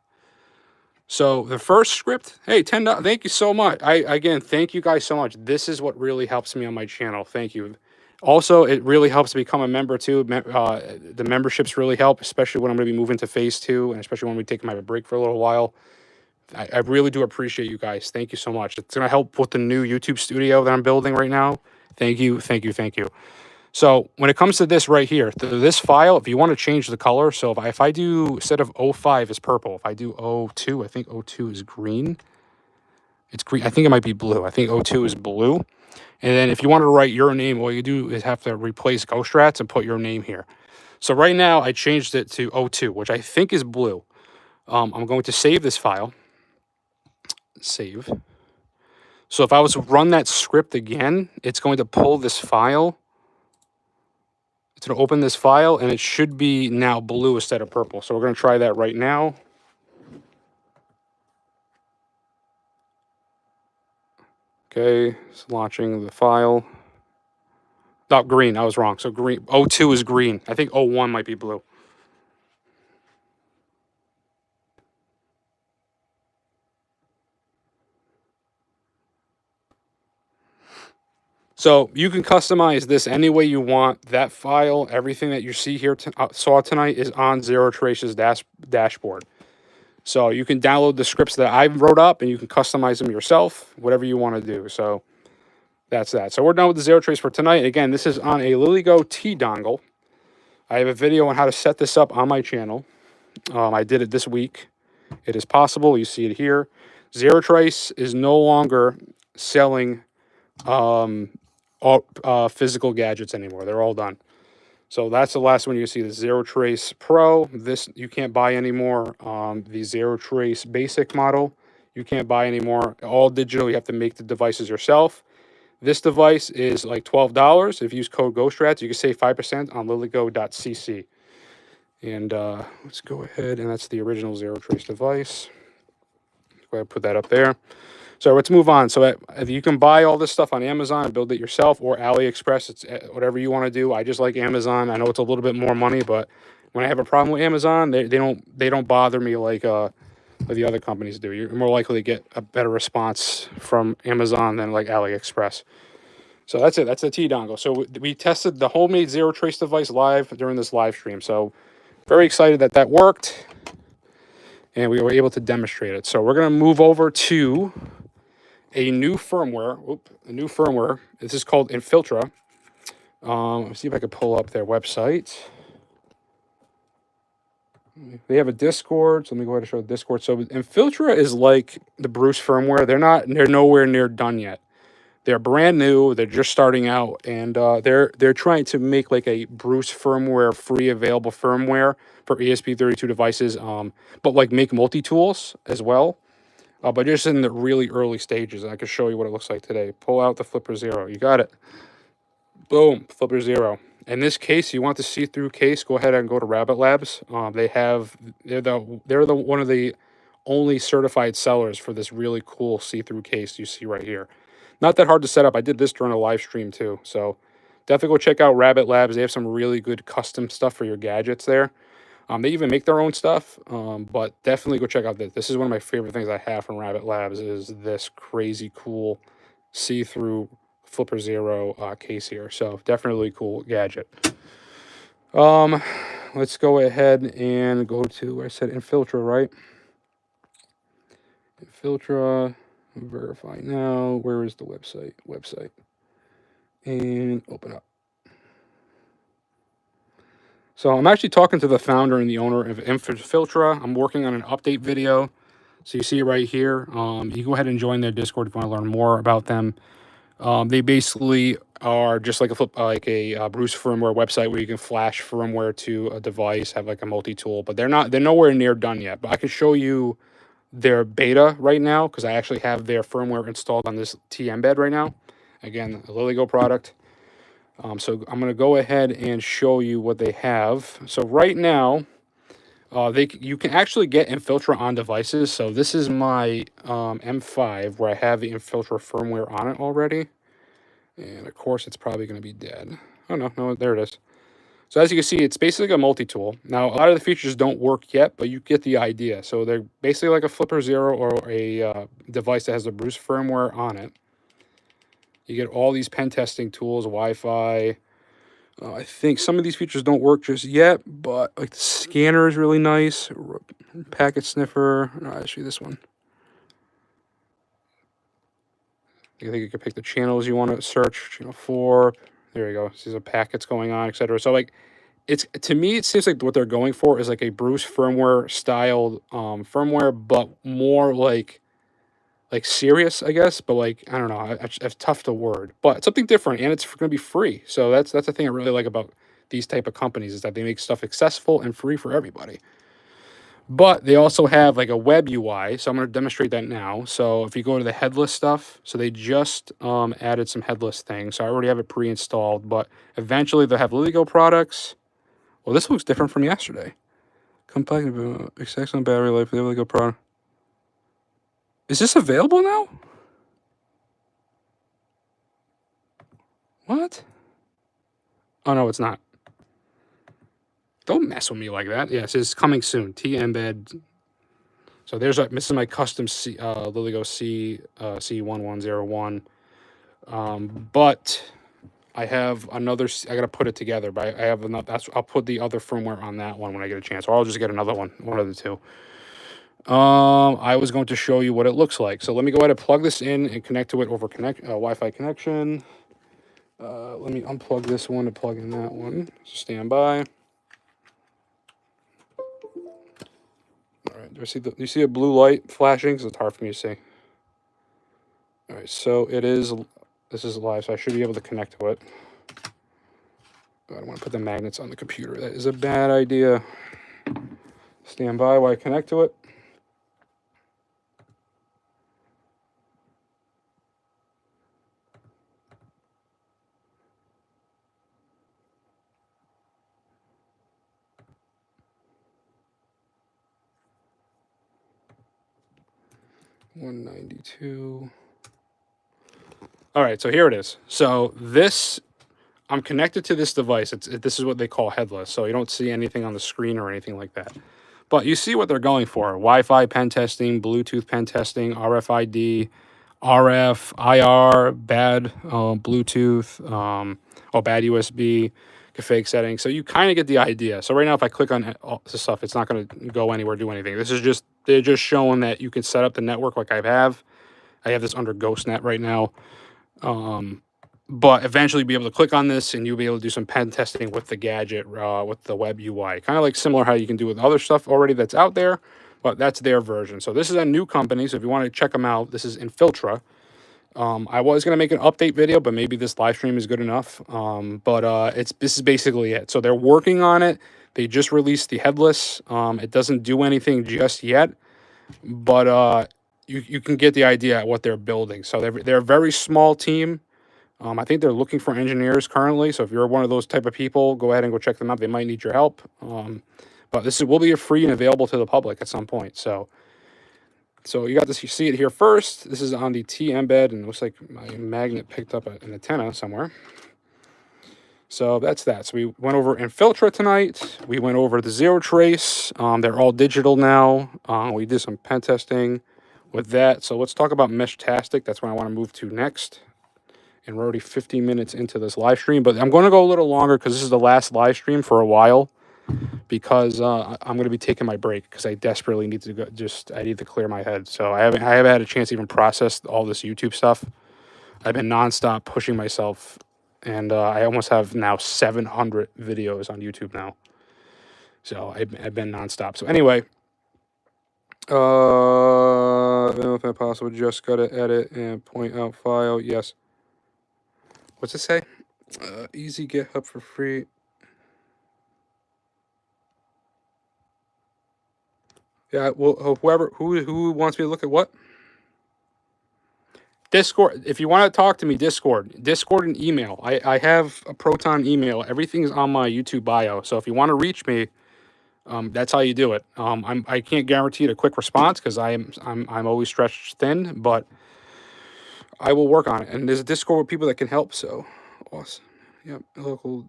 So the first script, hey, $10. Thank you so much. Again, thank you guys so much. This is what really helps me on my channel. Thank you. Also, it really helps to become a member too. The memberships really help, especially when I'm going to be moving to phase 2, and especially when we take my break for a little while. I really do appreciate you guys. Thank you so much. It's going to help with the new YouTube studio that I'm building right now. Thank you, thank you, thank you. So when it comes to this right here, this file, if you want to change the color, so if I do, instead of 05 is purple, if I do 02, I think 02 is green. It's green. I think it might be blue. I think 02 is blue. And then if you want to write your name, all you do is have to replace GhostStrats and put your name here. So right now I changed it to 02, which I think is blue. I'm going to save this file. Save. So if I was to run that script again, it's going to pull this file. It's going to open this file, and it should be now blue instead of purple. So we're going to try that right now. Okay, it's launching the file. Oh, green. I was wrong. So green. 02 is green. I think 01 might be blue. So you can customize this any way you want. That file, everything that you see here, saw tonight, is on Zero Trace's dashboard. So you can download the scripts that I wrote up, and you can customize them yourself, whatever you want to do. So that's that. So we're done with the Zero Trace for tonight. Again, this is on a LilyGo T dongle. I have a video on how to set this up on my channel. I did it this week. It is possible. You see it here. Zero Trace is no longer selling physical gadgets anymore. They're all done. So that's the last one you see, the Zero Trace Pro. This you can't buy anymore. The Zero Trace Basic model, you can't buy anymore. All digital, you have to make the devices yourself. This device is like $12. If you use code GhostStrats, you can save 5% on lilygo.cc. And let's go ahead, and that's the original Zero Trace device. Go ahead and put that up there. So let's move on. So you can buy all this stuff on Amazon and build it yourself, or AliExpress. It's whatever you want to do. I just like Amazon. I know it's a little bit more money, but when I have a problem with Amazon, they don't bother me like the other companies do. You're more likely to get a better response from Amazon than like AliExpress. So that's it. That's the T dongle. So we tested the homemade Zero Trace device live during this live stream. So very excited that that worked, and we were able to demonstrate it. So we're going to move over to a new firmware. This is called Infiltra. Let's see if I could pull up their website. They have a Discord. So let me go ahead and show the Discord. So Infiltra is like the Bruce firmware. They're nowhere near done yet. They're brand new. They're just starting out, and they're trying to make like a Bruce firmware, free available firmware for ESP32 devices. But like make multi-tools as well. But just in the really early stages. And I can show you what it looks like today. Pull out the Flipper Zero. You got it. Boom, Flipper Zero. In this case, you want the see-through case, go ahead and go to Rabbit Labs. They're one of the only certified sellers for this really cool see-through case you see right here. Not that hard to set up. I did this during a live stream too. So definitely go check out Rabbit Labs. They have some really good custom stuff for your gadgets there. They even make their own stuff, but definitely go check out this. This is one of my favorite things I have from Rabbit Labs is this crazy cool see-through Flipper Zero case here. So definitely cool gadget. Let's go ahead and go to where I said Infiltra, right? Infiltra, verify now. Where is the website? Website. And open up. So I'm actually talking to the founder and the owner of Infiltra. I'm working on an update video. So you see it right here. You go ahead and join their Discord if you want to learn more about them. They basically are just like a Bruce firmware website where you can flash firmware to a device, have like a multi-tool, but they're nowhere near done yet. But I can show you their beta right now because I actually have their firmware installed on this T-embed right now. Again, a LilyGo product. So I'm going to go ahead and show you what they have. So right now, you can actually get Infiltra on devices. So this is my M5 where I have the Infiltra firmware on it already. And of course, it's probably going to be dead. Oh, no, there it is. So as you can see, it's basically a multi-tool. Now, a lot of the features don't work yet, but you get the idea. So they're basically like a Flipper Zero or a device that has the Bruce firmware on it. You get all these pen testing tools, Wi-Fi. I think some of these features don't work just yet, but like the scanner is really nice. Packet sniffer. Actually, this one. I think you can pick the channels you want to search. Channel 4. There you go. See the packets going on, etc. So like, to me, it seems like what they're going for is like a Bruce firmware styled firmware, but more like serious, I guess. But like, I don't know, it's tough to word, but it's something different, and it's going to be free. So that's the thing I really like about these type of companies is that they make stuff accessible and free for everybody. But they also have like a web UI, so I'm going to demonstrate that now. So if you go to the headless stuff, so they just added some headless things. So I already have it pre-installed, but eventually they'll have LilyGo products. Well, this looks different from yesterday. Compact, excellent battery life, LilyGo product. Is this available now? What? Oh, no, it's not. Don't mess with me like that. Yes, it's coming soon. T-embed. So this is my custom LilyGo C1101. But I have another. I gotta put it together. But I have another. I'll put the other firmware on that one when I get a chance, or I'll just get another one. One of the two. I was going to show you what it looks like. So let me go ahead and plug this in and connect to it over Wi-Fi connection. Let me unplug this one and plug in that one. So stand by. All right, do you see a blue light flashing? Because it's hard for me to see. All right, so this is live, so I should be able to connect to it. I don't want to put the magnets on the computer. That is a bad idea. Stand by while I connect to it. $192. All right, so here it is. So I'm connected to this device. This is what they call headless, so you don't see anything on the screen or anything like that. But you see what they're going for. Wi-Fi pen testing, Bluetooth pen testing, RFID, RF, IR, bad Bluetooth, bad USB, config settings. So you kind of get the idea. So right now, if I click on all this stuff, it's not going to go anywhere, do anything. They're just showing that you can set up the network like I have. I have this under GhostNet right now. But eventually be able to click on this and you'll be able to do some pen testing with the gadget, with the web UI. Kind of like similar how you can do with other stuff already that's out there, but that's their version. So this is a new company, so if you want to check them out, this is Infiltra. I was going to make an update video, but maybe this live stream is good enough. This is basically it. So they're working on it. They just released the headless. It doesn't do anything just yet, but you can get the idea at what they're building. So they're a very small team. I think they're looking for engineers currently. So if you're one of those type of people, go ahead and go check them out. They might need your help. But will be free and available to the public at some point. So you got this. You see it here first. This is on the T-embed, and it looks like my magnet picked up an antenna somewhere. So that's that. So we went over Infiltra tonight. We went over the Zero Trace. They're all digital now. We did some pen testing with that. So let's talk about Meshtastic. That's what I want to move to next. And we're already 15 minutes into this live stream, but I'm going to go a little longer because this is the last live stream for a while, because I'm going to be taking my break because I desperately need to go. I need to clear my head. So I haven't had a chance to even process all this YouTube stuff. I've been nonstop pushing myself, and I almost have now 700 videos on YouTube now. So I've been nonstop. So anyway, I don't know if possible. Just gotta edit and point out file. Yes. What's it say? Easy GitHub for free. Yeah. Well, who wants me to look at what? Discord. If you want to talk to me, Discord and email. I have a Proton email. Everything is on my YouTube bio. So if you want to reach me, that's how you do it. I can't guarantee a quick response because I'm always stretched thin, but I will work on it. And there's a Discord with people that can help. So awesome. Yep. Local.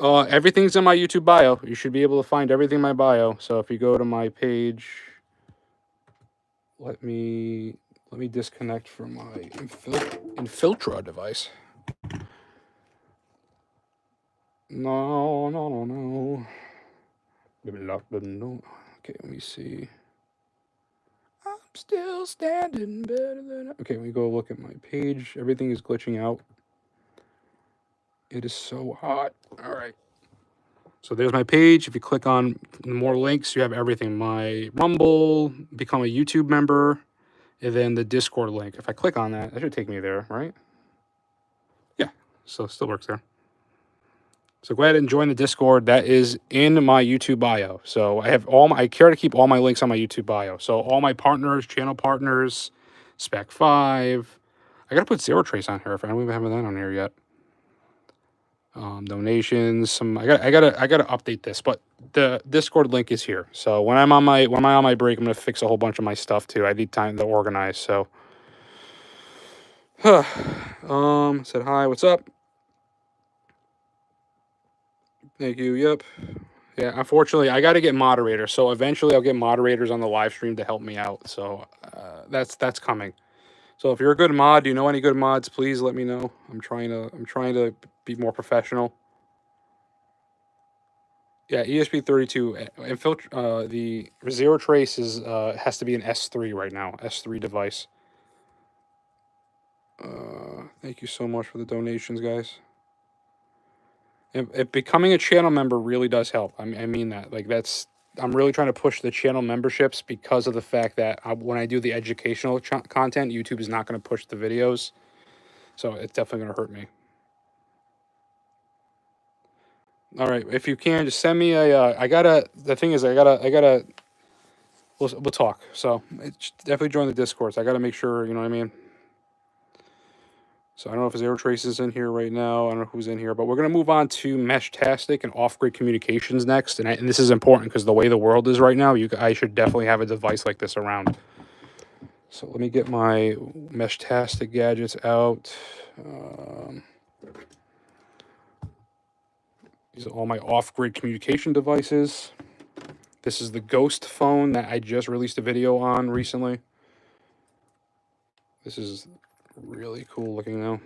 Everything's in my YouTube bio. You should be able to find everything in my bio. So if you go to my page, let me disconnect from my Infiltra device. No. Okay, let me see. I'm still standing better than. Okay, let me go look at my page. Everything is glitching out. It is so hot. All right. So there's my page. If you click on more links, you have everything. My Rumble, become a YouTube member, and then the Discord link. If I click on that, that should take me there, right? Yeah, so it still works there. So go ahead and join the Discord. That is in my YouTube bio. So I care to keep all my links on my YouTube bio. So all my partners, channel partners, Spec 5. I gotta put Zero Trace on here if I don't even have that on here yet. Donations. I gotta update this, but the Discord link is here. So when I'm on my break, I'm gonna fix a whole bunch of my stuff too. I need time to organize. So, said hi. What's up? Thank you. Yep. Yeah. Unfortunately, I got to get moderators. So eventually, I'll get moderators on the live stream to help me out. So that's coming. So if you're a good mod, do you know any good mods? Please let me know. I'm trying to be more professional. Yeah, ESP32 Infiltra. The Zero Trace has to be an S3 right now. S3 device. Thank you so much for the donations, guys. And becoming a channel member really does help. I mean that. Like I'm really trying to push the channel memberships because of the fact that when I do the educational content, YouTube is not going to push the videos. So it's definitely going to hurt me. All right, if you can, just send me a. The thing is, we'll talk. So definitely join the Discord. So I gotta make sure, you know what I mean. So I don't know if Zero Trace is in here right now. I don't know who's in here, but we're gonna move on to Meshtastic and off-grid communications next. And this is important because the way the world is right now, I should definitely have a device like this around. So let me get my Meshtastic gadgets out. These are all my off-grid communication devices. This is the Ghost phone that I just released a video on recently. This is really cool looking now.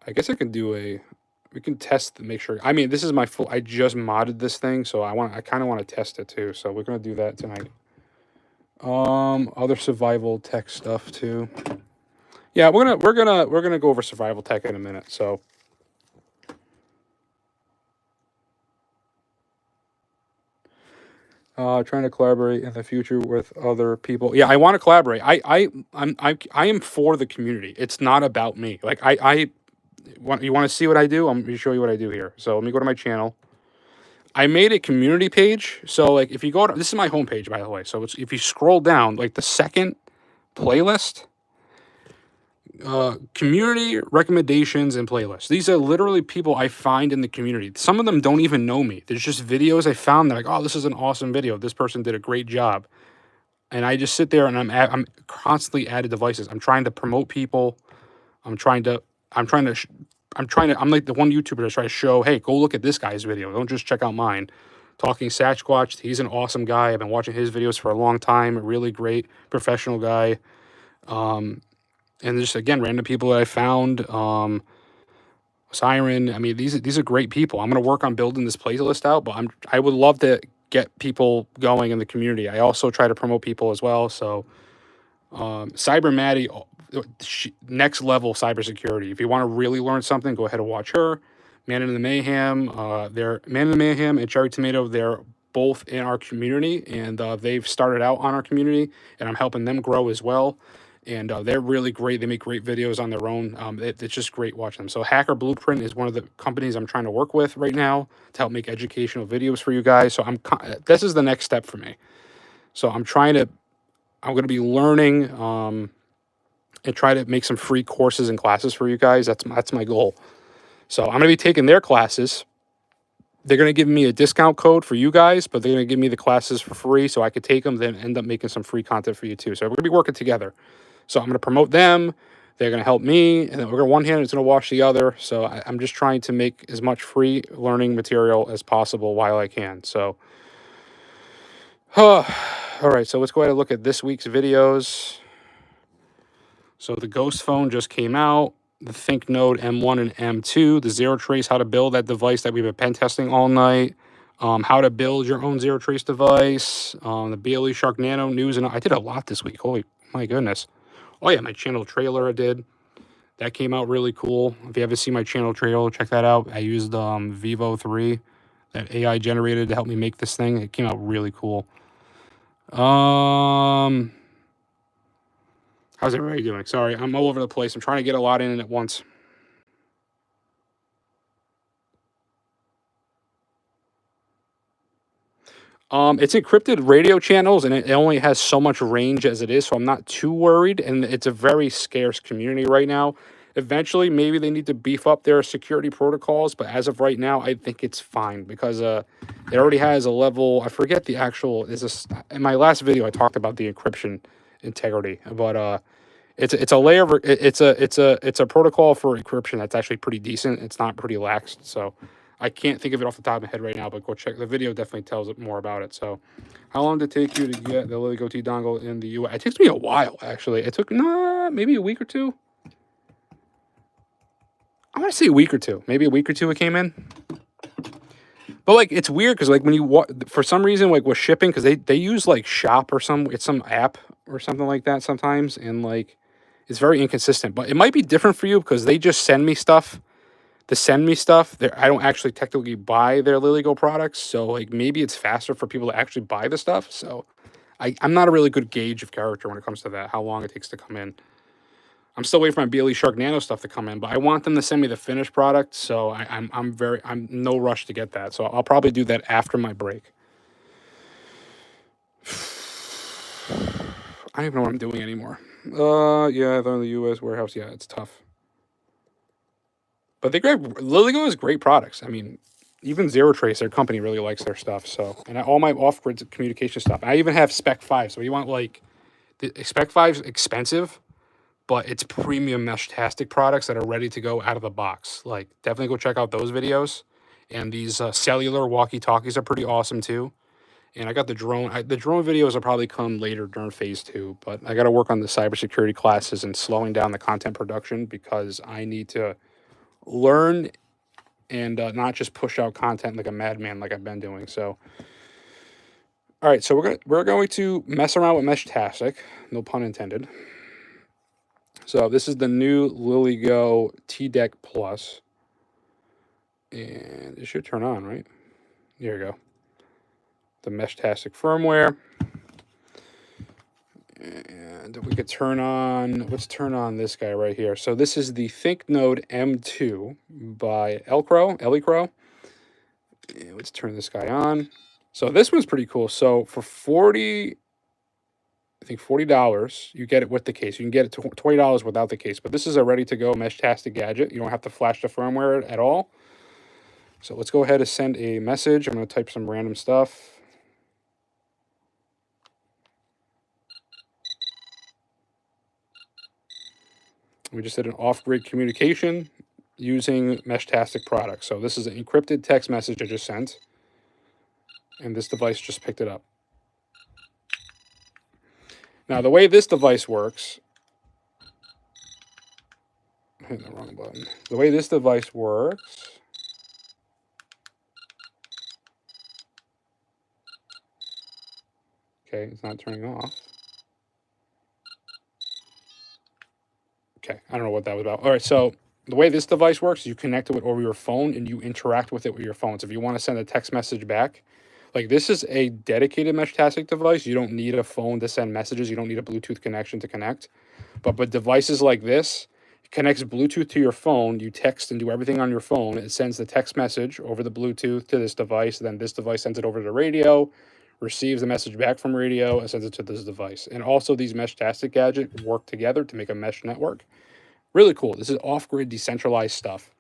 I guess I can we can test to make sure. I mean, this is I just modded this thing, so I kind of want to test it too. So we're going to do that tonight. Other survival tech stuff too. Yeah, we're gonna go over survival tech in a minute. So trying to collaborate in the future with other people. Yeah, I want to collaborate. I am for the community. It's not about me. Like you want to see what I do? I'm going to show you what I do here. So let me go to my channel. I made a community page. So like if you go to, this is my homepage, by the way. So if you scroll down, like the second playlist, community recommendations and playlists. These are literally people I find in the community. Some of them don't even know me. There's just videos I found. They're like, oh, this is an awesome video. This person did a great job. And I just sit there and I'm constantly added devices. I'm trying to promote people. I'm like the one YouTuber that's trying to show, hey, go look at this guy's video. Don't just check out mine. Talking Sasquatch, he's an awesome guy. I've been watching his videos for a long time. A really great professional guy. And just again, random people that I found. Siren. I mean, these are great people. I'm gonna work on building this playlist out, but I would love to get people going in the community. I also try to promote people as well. So Cyber Maddie, next level cybersecurity. If you want to really learn something, go ahead and watch her. Man in the Mayhem, they're Man in the Mayhem and Cherry Tomato. They're both in our community, and they've started out on our community, and I'm helping them grow as well. And they're really great. They make great videos on their own. It's just great watching them. So Hacker Blueprint is one of the companies I'm trying to work with right now to help make educational videos for you guys. So this is the next step for me. So I'm going to be learning and try to make some free courses and classes for you guys. That's my goal. So I'm going to be taking their classes. They're going to give me a discount code for you guys, but they're going to give me the classes for free so I could take them, then end up making some free content for you too. So we're going to be working together. So I'm going to promote them. They're going to help me, and then we're going to one hand is going to wash the other. So I'm just trying to make as much free learning material as possible while I can. So, all right. So let's go ahead and look at this week's videos. So the Ghost phone just came out. The ThinkNode M1 and M2. The Zero Trace, how to build that device that we've been pen testing all night. How to build your own Zero Trace device. The BLE Shark Nano news, and I did a lot this week. Holy my goodness. Oh yeah, my channel trailer I did. That came out really cool. If you haven't seen my channel trailer, check that out. I used Vivo 3, that AI generated to help me make this thing. It came out really cool. How's everybody doing? Sorry, I'm all over the place. I'm trying to get a lot in at once. It's encrypted radio channels, and it only has so much range as it is, so I'm not too worried, and it's a very scarce community right now. Eventually, maybe they need to beef up their security protocols, but as of right now, I think it's fine because it already has a level. I forget the actual. In my last video, I talked about the encryption integrity, but it's a layer. It's a protocol for encryption that's actually pretty decent. It's not pretty lax, so I can't think of it off the top of my head right now. But go check the video. Definitely tells it more about it. So, how long did it take you to get the Lily Goatee dongle in the US? It takes me a while actually. It took maybe a week or two. I want to say a week or two. Maybe a week or two it came in. But like it's weird because like when you for some reason like with shipping because they use like Shop or some app or something like that sometimes, and like it's very inconsistent. But it might be different for you because they just send me stuff. I don't actually technically buy their LilyGo products, so like maybe it's faster for people to actually buy the stuff. So I'm not a really good gauge of character when it comes to that, how long it takes to come in. I'm still waiting for my BLE Shark Nano stuff to come in, but I want them to send me the finished product, so I'm no rush to get that. So I'll probably do that after my break. I don't even know what I'm doing anymore. Yeah, they're in the U.S. warehouse. Yeah, it's tough. But they great. LilyGo has great products. I mean, even Zero Trace, their company really likes their stuff. So, and all my off-grid communication stuff. I even have Spec 5. So you want like the Spec 5's expensive, but it's premium Meshtastic products that are ready to go out of the box. Like definitely go check out those videos. And these cellular walkie-talkies are pretty awesome too. And I got the drone. The drone videos will probably come later during phase 2. But I got to work on the cybersecurity classes and slowing down the content production because I need to learn and not just push out content like a madman like I've been doing. So, all right, so we're going to mess around with Meshtastic, no pun intended. So this is the new LilyGo T-Deck Plus, and it should turn on, right? Here we go. The Meshtastic firmware, and we could turn on. Let's turn on this guy right here. So this is the ThinkNode M2 by Elecro. Let's turn this guy on. So this one's pretty cool. So for $40, you get it with the case. You can get it to $20 without the case. But this is a ready-to-go Meshtastic gadget. You don't have to flash the firmware at all. So let's go ahead and send a message. I'm going to type some random stuff. We just did an off-grid communication using Meshtastic products. So this is an encrypted text message I just sent. And this device just picked it up. Now, the way this device works hitting the wrong button. The way this device works. Okay, it's not turning off. Okay, I don't know what that was about. All right, so the way this device works, you connect it over your phone and you interact with it with your phone. So if you want to send a text message back, like this is a dedicated Meshtastic device. You don't need a phone to send messages. You don't need a Bluetooth connection to connect. But devices like this, it connects Bluetooth to your phone. You text and do everything on your phone. It sends the text message over the Bluetooth to this device. Then this device sends it over to the radio, receives the message back from radio, and sends it to this device. And also these Meshtastic gadgets work together to make a mesh network. Really cool. This is off-grid decentralized stuff.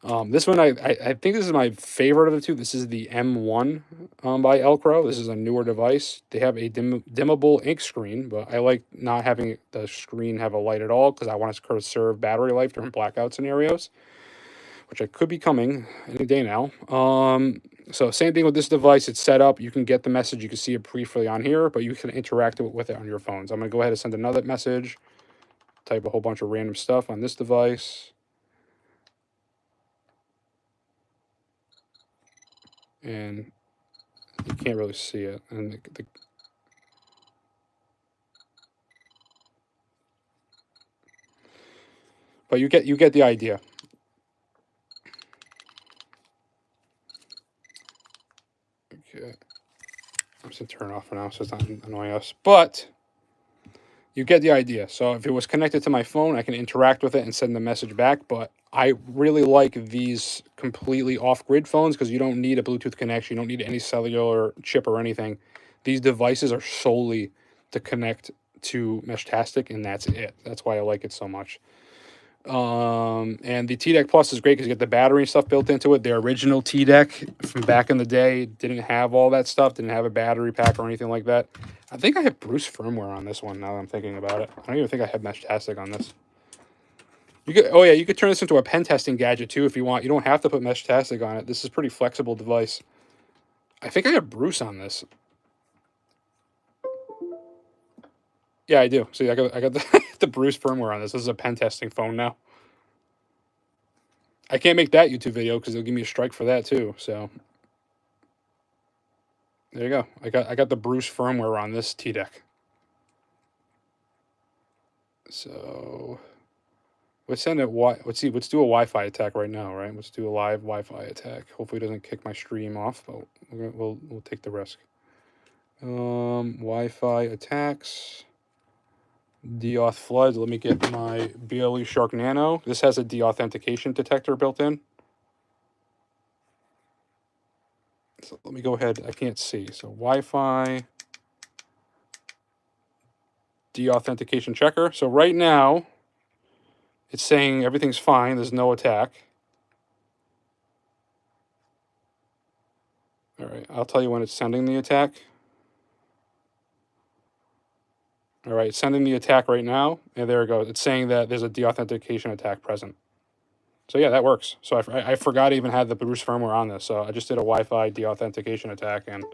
This one, I think this is my favorite of the two. This is the M1 by Elcro. This is a newer device. They have a dimmable ink screen, but I like not having the screen have a light at all because I want to conserve battery life during blackout scenarios, which I could be coming any day now. So same thing with this device. It's set up. You can get the message. You can see it briefly on here, but you can interact with it on your phones. I'm going to go ahead and send another message. Type a whole bunch of random stuff on this device. And you can't really see it. And but you get the idea. Okay. I'm just gonna turn it off for now so it's not annoying us. But you get the idea. So if it was connected to my phone, I can interact with it and send the message back. But I really like these completely off-grid phones because you don't need a Bluetooth connection. You don't need any cellular chip or anything. These devices are solely to connect to Meshtastic, and that's it. That's why I like it so much. And the TDEC Plus is great because you get the battery and stuff built into it. The original TDEC from back in the day didn't have all that stuff, didn't have a battery pack or anything like that. I think I have Bruce firmware on this one now that I'm thinking about it. I don't even think I have Meshtastic on this. You could, oh yeah, you could turn this into a pen testing gadget too if you want. You don't have to put Meshtastic on it. This is a pretty flexible device. I think I have Bruce on this. Yeah, I do. See, I got the, the Bruce firmware on this. This is a pen testing phone now. I can't make that YouTube video because they'll give me a strike for that too. So there you go. I got the Bruce firmware on this TDEC. So let's send it. Let's see. Let's do a Wi-Fi attack right now. Right. Let's do a live Wi-Fi attack. Hopefully, it doesn't kick my stream off, but we'll take the risk. Wi-Fi attacks. Deauth floods. Let me get my BLE Shark Nano. This has a deauthentication detector built in. So let me go ahead. I can't see. So Wi-Fi deauthentication checker. So right now, it's saying everything's fine. There's no attack. All right. I'll tell you when it's sending the attack. All right. It's sending the attack right now. And there it goes. It's saying that there's a deauthentication attack present. So yeah, that works. So I forgot I even had the Bruce firmware on this. So I just did a Wi-Fi deauthentication attack, and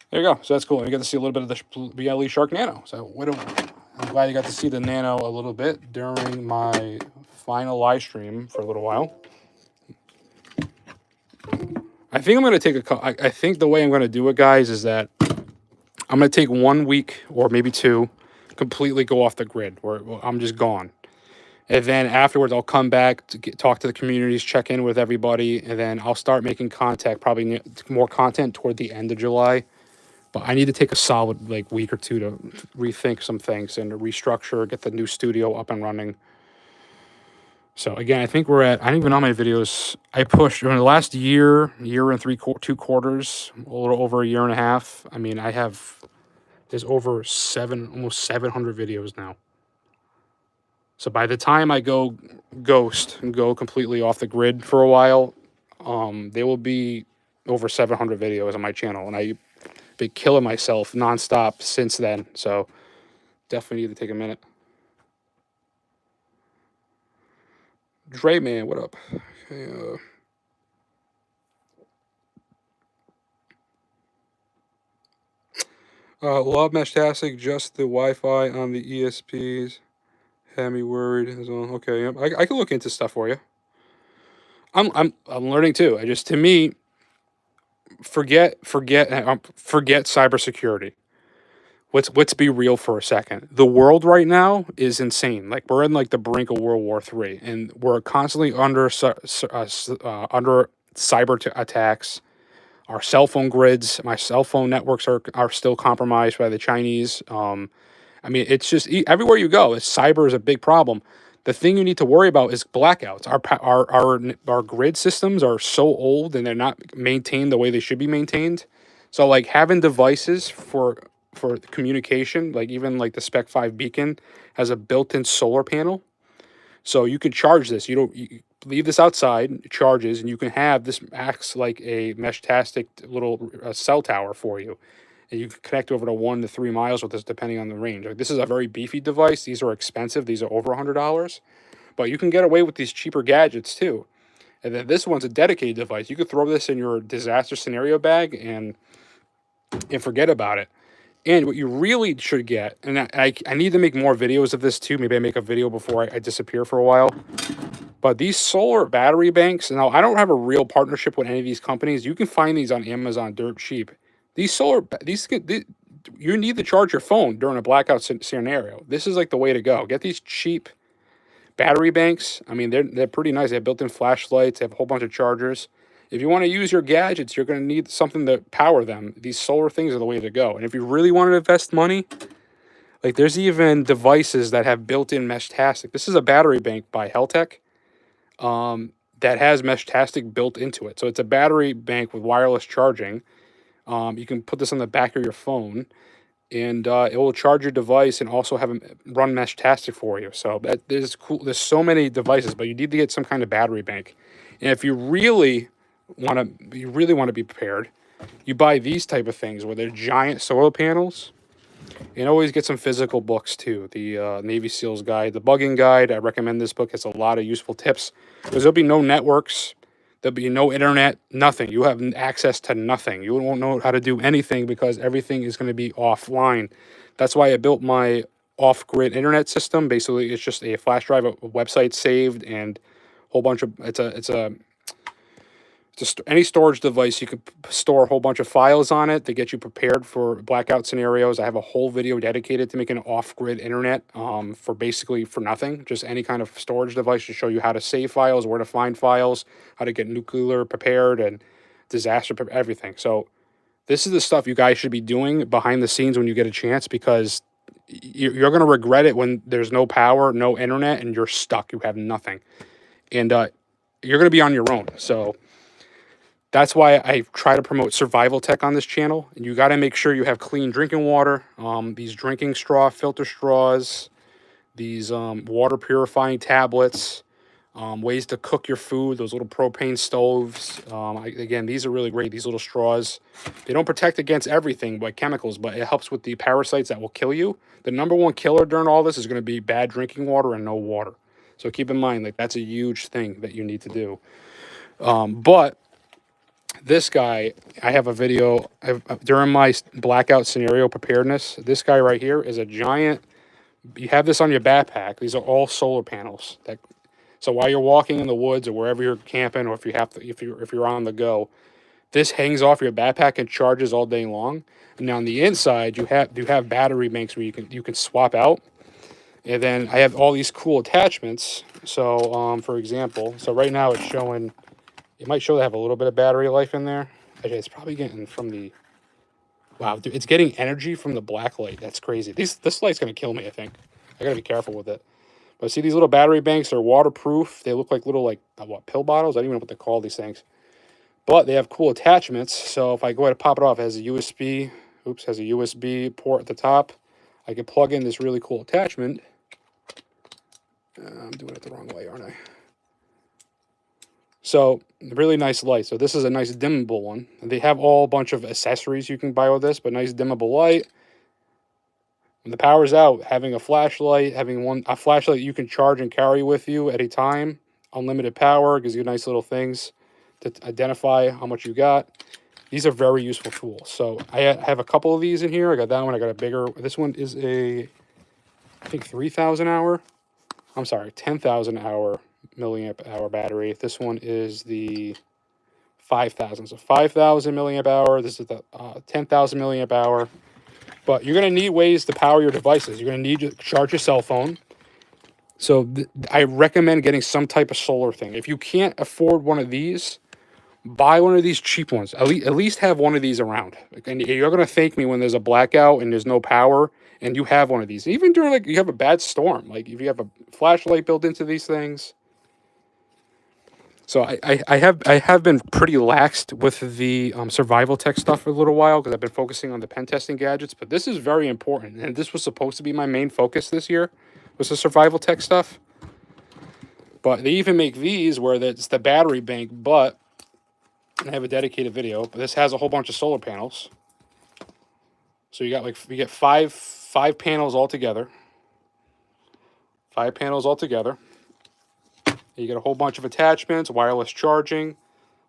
there you go. So that's cool. You get to see a little bit of the BLE Shark Nano. So I'm glad you got to see the Nano a little bit during my final live stream for a little while. I think I'm going to take I think the way I'm going to do it, guys, is that I'm going to take 1 week or maybe 2, completely go off the grid, where I'm just gone. And then afterwards, I'll come back to talk to the communities, check in with everybody, and then I'll start making contact, probably more content toward the end of July. But I need to take a solid week or 2 to rethink some things and restructure, get the new studio up and running. So again, I think we're at, I don't even know how many videos I pushed in the last year and 2 quarters, a little over a year and a half. I mean, there's over almost 700 videos now. So by the time I go ghost and go completely off the grid for a while, there will be over 700 videos on my channel, and I've been killing myself nonstop since then. So definitely need to take a minute. Dre Man, what up? Okay, love Meshtastic, just the Wi-Fi on the ESPs Had me worried as well. Okay, yep. I can look into stuff for you. I'm learning too. I just, to me, forget cybersecurity. Let's be real for a second. The world right now is insane. Like, we're in like the brink of World War III, and we're constantly under under attacks. Our cell phone grids, my cell phone networks are still compromised by the Chinese. I mean, it's just everywhere you go, cyber is a big problem. The thing you need to worry about is blackouts. Our grid systems are so old and they're not maintained the way they should be maintained. So like having devices for communication, like even like the Spec 5 beacon has a built-in solar panel. So you can charge this. You leave this outside, it charges, and you can have this acts like a mesh-tastic little cell tower for you. And you can connect over to 1 to 3 miles with this, depending on the range. Like, this is a very beefy device. These are expensive. These are over $100, but you can get away with these cheaper gadgets too. And then this one's a dedicated device. You could throw this in your disaster scenario bag and forget about it. And what you really should get, and I need to make more videos of this too. Maybe I make a video before I disappear for a while. But these solar battery banks, now I don't have a real partnership with any of these companies. You can find these on Amazon dirt cheap. These you need to charge your phone during a blackout scenario. This is like the way to go. Get these cheap battery banks. I mean, they're pretty nice. They have built-in flashlights. They have a whole bunch of chargers. If you want to use your gadgets, you're going to need something to power them. These solar things are the way to go. And if you really want to invest money, like, there's even devices that have built-in mesh-tastic. This is a battery bank by Heltec that has mesh-tastic built into it. So it's a battery bank with wireless charging. You can put this on the back of your phone, and it will charge your device and also have it run mesh-tastic for you. So there's cool. There's so many devices, but you need to get some kind of battery bank. And if you really want to be prepared, you buy these type of things where they're giant solar panels. And always get some physical books too. The Navy SEALs Guide, the Bugging Guide. I recommend this book. It's a lot of useful tips because there'll be no networks, there'll be no internet, nothing. You have access to nothing. You won't know how to do anything because everything is going to be offline. That's why I built my off-grid internet system. Basically, it's just a flash drive, a website saved, and a whole bunch of just any storage device. You could store a whole bunch of files on it to get you prepared for blackout scenarios. I have a whole video dedicated to making an off-grid internet for basically for nothing. Just any kind of storage device to show you how to save files, where to find files, how to get nuclear prepared, and disaster everything. So this is the stuff you guys should be doing behind the scenes when you get a chance, because you're going to regret it when there's no power, no internet, and you're stuck. You have nothing. And you're going to be on your own. So that's why I try to promote survival tech on this channel. And you got to make sure you have clean drinking water, these drinking filter straws, these water purifying tablets, ways to cook your food, those little propane stoves. Again, these are really great, these little straws. They don't protect against everything but chemicals, but it helps with the parasites that will kill you. The number one killer during all this is going to be bad drinking water and no water. So keep in mind, like, that's a huge thing that you need to do. But this guy, I have a video during my blackout scenario preparedness. This guy right here is a giant. You have this on your backpack. These are all solar panels. So while you're walking in the woods or wherever you're camping, or if you're on the go, this hangs off your backpack and charges all day long. And on the inside, you have battery banks where you can swap out. And then I have all these cool attachments. So for example, so right now it's showing. It might show they have a little bit of battery life in there. Actually, it's probably getting from the... Wow, dude, it's getting energy from the black light. That's crazy. This light's going to kill me, I think. I got to be careful with it. But see, these little battery banks are waterproof. They look like little, like, pill bottles? I don't even know what they call these things. But they have cool attachments. So if I go ahead and pop it off, it has a USB... Oops, has a USB port at the top. I can plug in this really cool attachment. I'm doing it the wrong way, aren't I? So, really nice light. So this is a nice dimmable one. They have all a bunch of accessories you can buy with this, but nice dimmable light. When the power's out, having a flashlight, a flashlight you can charge and carry with you at a time. Unlimited power gives you nice little things to identify how much you got. These are very useful tools. So I have a couple of these in here. I got that one. I got a bigger. This one is I think 3,000 hour. I'm sorry, 10,000 hour milliamp hour battery. This one is the 5,000. So 5,000 milliamp hour. This is the 10,000 milliamp hour. But you're going to need ways to power your devices. You're going to need to charge your cell phone. So I recommend getting some type of solar thing. If you can't afford one of these, buy one of these cheap ones. At least have one of these around. And you're going to thank me when there's a blackout and there's no power and you have one of these. Even during, like, you have a bad storm. Like, if you have a flashlight built into these things. So I have been pretty laxed with the survival tech stuff for a little while because I've been focusing on the pen testing gadgets. But this is very important, and this was supposed to be my main focus this year, was the survival tech stuff. But they even make these where it's the battery bank, but I have a dedicated video. But this has a whole bunch of solar panels. So you get five panels altogether. 5 panels altogether. You get a whole bunch of attachments, wireless charging.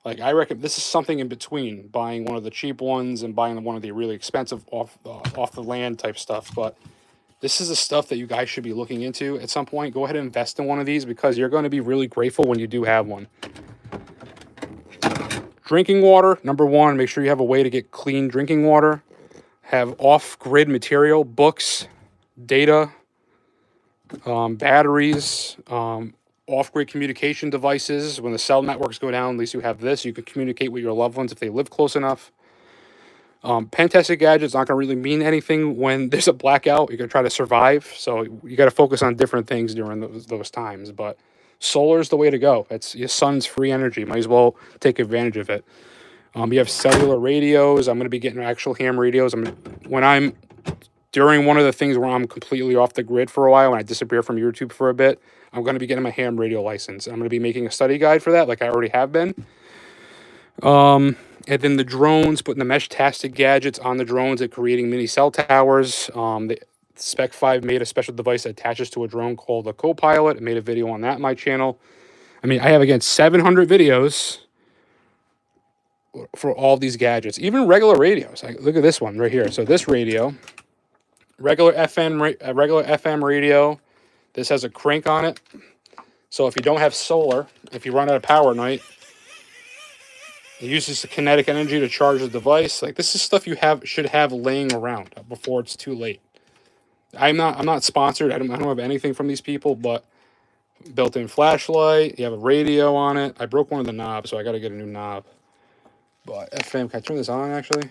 Like, I reckon this is something in between buying one of the cheap ones and buying one of the really expensive off the land type stuff. But this is the stuff that you guys should be looking into at some point. Go ahead and invest in one of these because you're going to be really grateful when you do have one. Drinking water, number one, make sure you have a way to get clean drinking water. Have off-grid material, books, data, batteries, off-grid communication devices. When the cell networks go down, at least you have this. You can communicate with your loved ones if they live close enough. Pen tested gadgets not going to really mean anything when there's a blackout. You're going to try to survive. So you got to focus on different things during those times. But solar is the way to go. It's your sun's free energy. Might as well take advantage of it. You have cellular radios. I'm going to be getting actual ham radios. During one of the things where I'm completely off the grid for a while, when I disappear from YouTube for a bit, I'm going to be getting my ham radio license. I'm going to be making a study guide for that, like I already have been. And then the drones, putting the mesh-tastic gadgets on the drones and creating mini cell towers. The Spec 5 made a special device that attaches to a drone called a Copilot. I made a video on that on my channel. I mean, I have, again, 700 videos for all these gadgets, even regular radios. Look at this one right here. So this radio, regular FM radio. This has a crank on it. So if you don't have solar, if you run out of power at night, it uses the kinetic energy to charge the device. Like, this is stuff you should have laying around before it's too late. I'm not sponsored. I don't have anything from these people, but built-in flashlight. You have a radio on it. I broke one of the knobs, so I got to get a new knob. But FM, can I turn this on, actually?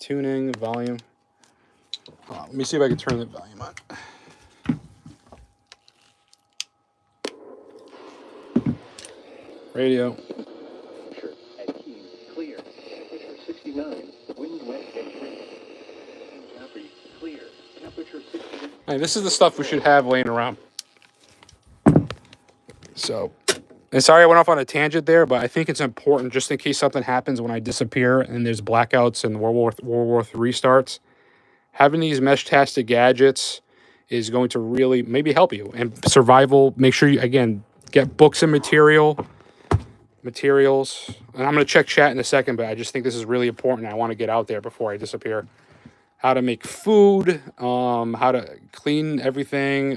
Tuning, volume. Let me see if I can turn the volume on. Radio. Clear. Temperature 69. Wind wet and rain. Clear. Temperature 69. Hey, this is the stuff we should have laying around. So, and sorry I went off on a tangent there, but I think it's important just in case something happens when I disappear and there's blackouts and World War III starts. Having these mesh-tastic gadgets is going to really maybe help you. And survival, make sure you, again, get books and materials. And I'm going to check chat in a second, but I just think this is really important. I want to get out there before I disappear. How to make food, how to clean everything,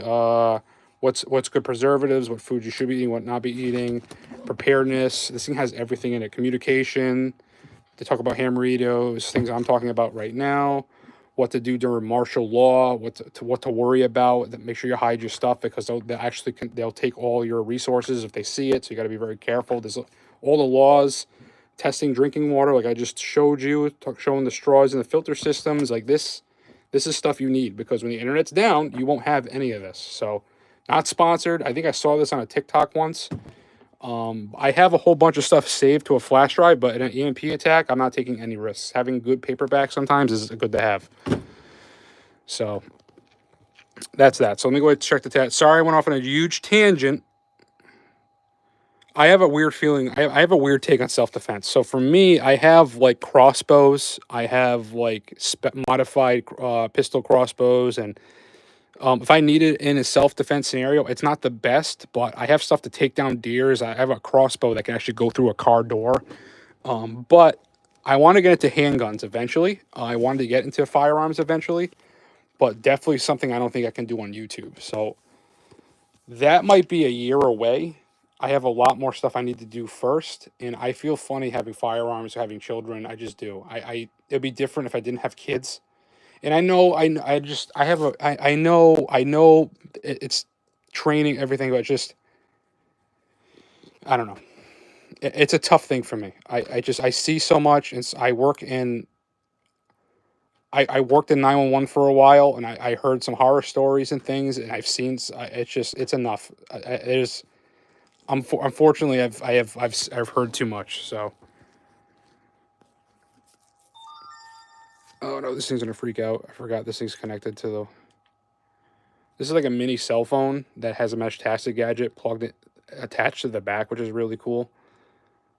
what's good preservatives, what food you should be eating, what not be eating, preparedness. This thing has everything in it. Communication. They talk about ham radios, things I'm talking about right now. What to do during martial law, what to worry about. Make sure you hide your stuff because they'll take all your resources if they see it. So you got to be very careful. There's all the laws. Testing drinking water, like I just showed you, showing the straws and the filter systems. Like this is stuff you need because when the internet's down, you won't have any of this. So, not sponsored. I think I saw this on a TikTok once. I have a whole bunch of stuff saved to a flash drive, but in an EMP attack, I'm not taking any risks. Having good paperback sometimes is good to have. So, that's that. So, let me go ahead and check the tab. Sorry, I went off on a huge tangent. I have a weird feeling. I have a weird take on self-defense. So for me, I have like crossbows. I have like modified pistol crossbows. And if I need it in a self-defense scenario, it's not the best, but I have stuff to take down deers. I have a crossbow that can actually go through a car door. But I want to get into handguns eventually. I wanted to get into firearms eventually, but definitely something I don't think I can do on YouTube. So That might be a year away. I have a lot more stuff I need to do first, and I feel funny having firearms, having children. I just do. It'd be different if I didn't have kids. And I know, I just, I have a, I know it's training, everything, but just, I don't know. It's a tough thing for me. I see so much, and I work in, I worked in 911 for a while, and I heard some horror stories and things, and I've seen, it's just, it's enough. There's, unfortunately, I've heard too much, so. Oh no, this thing's gonna freak out. I forgot this thing's connected to the. This is like a mini cell phone that has a mesh tastic gadget plugged in, attached to the back, which is really cool.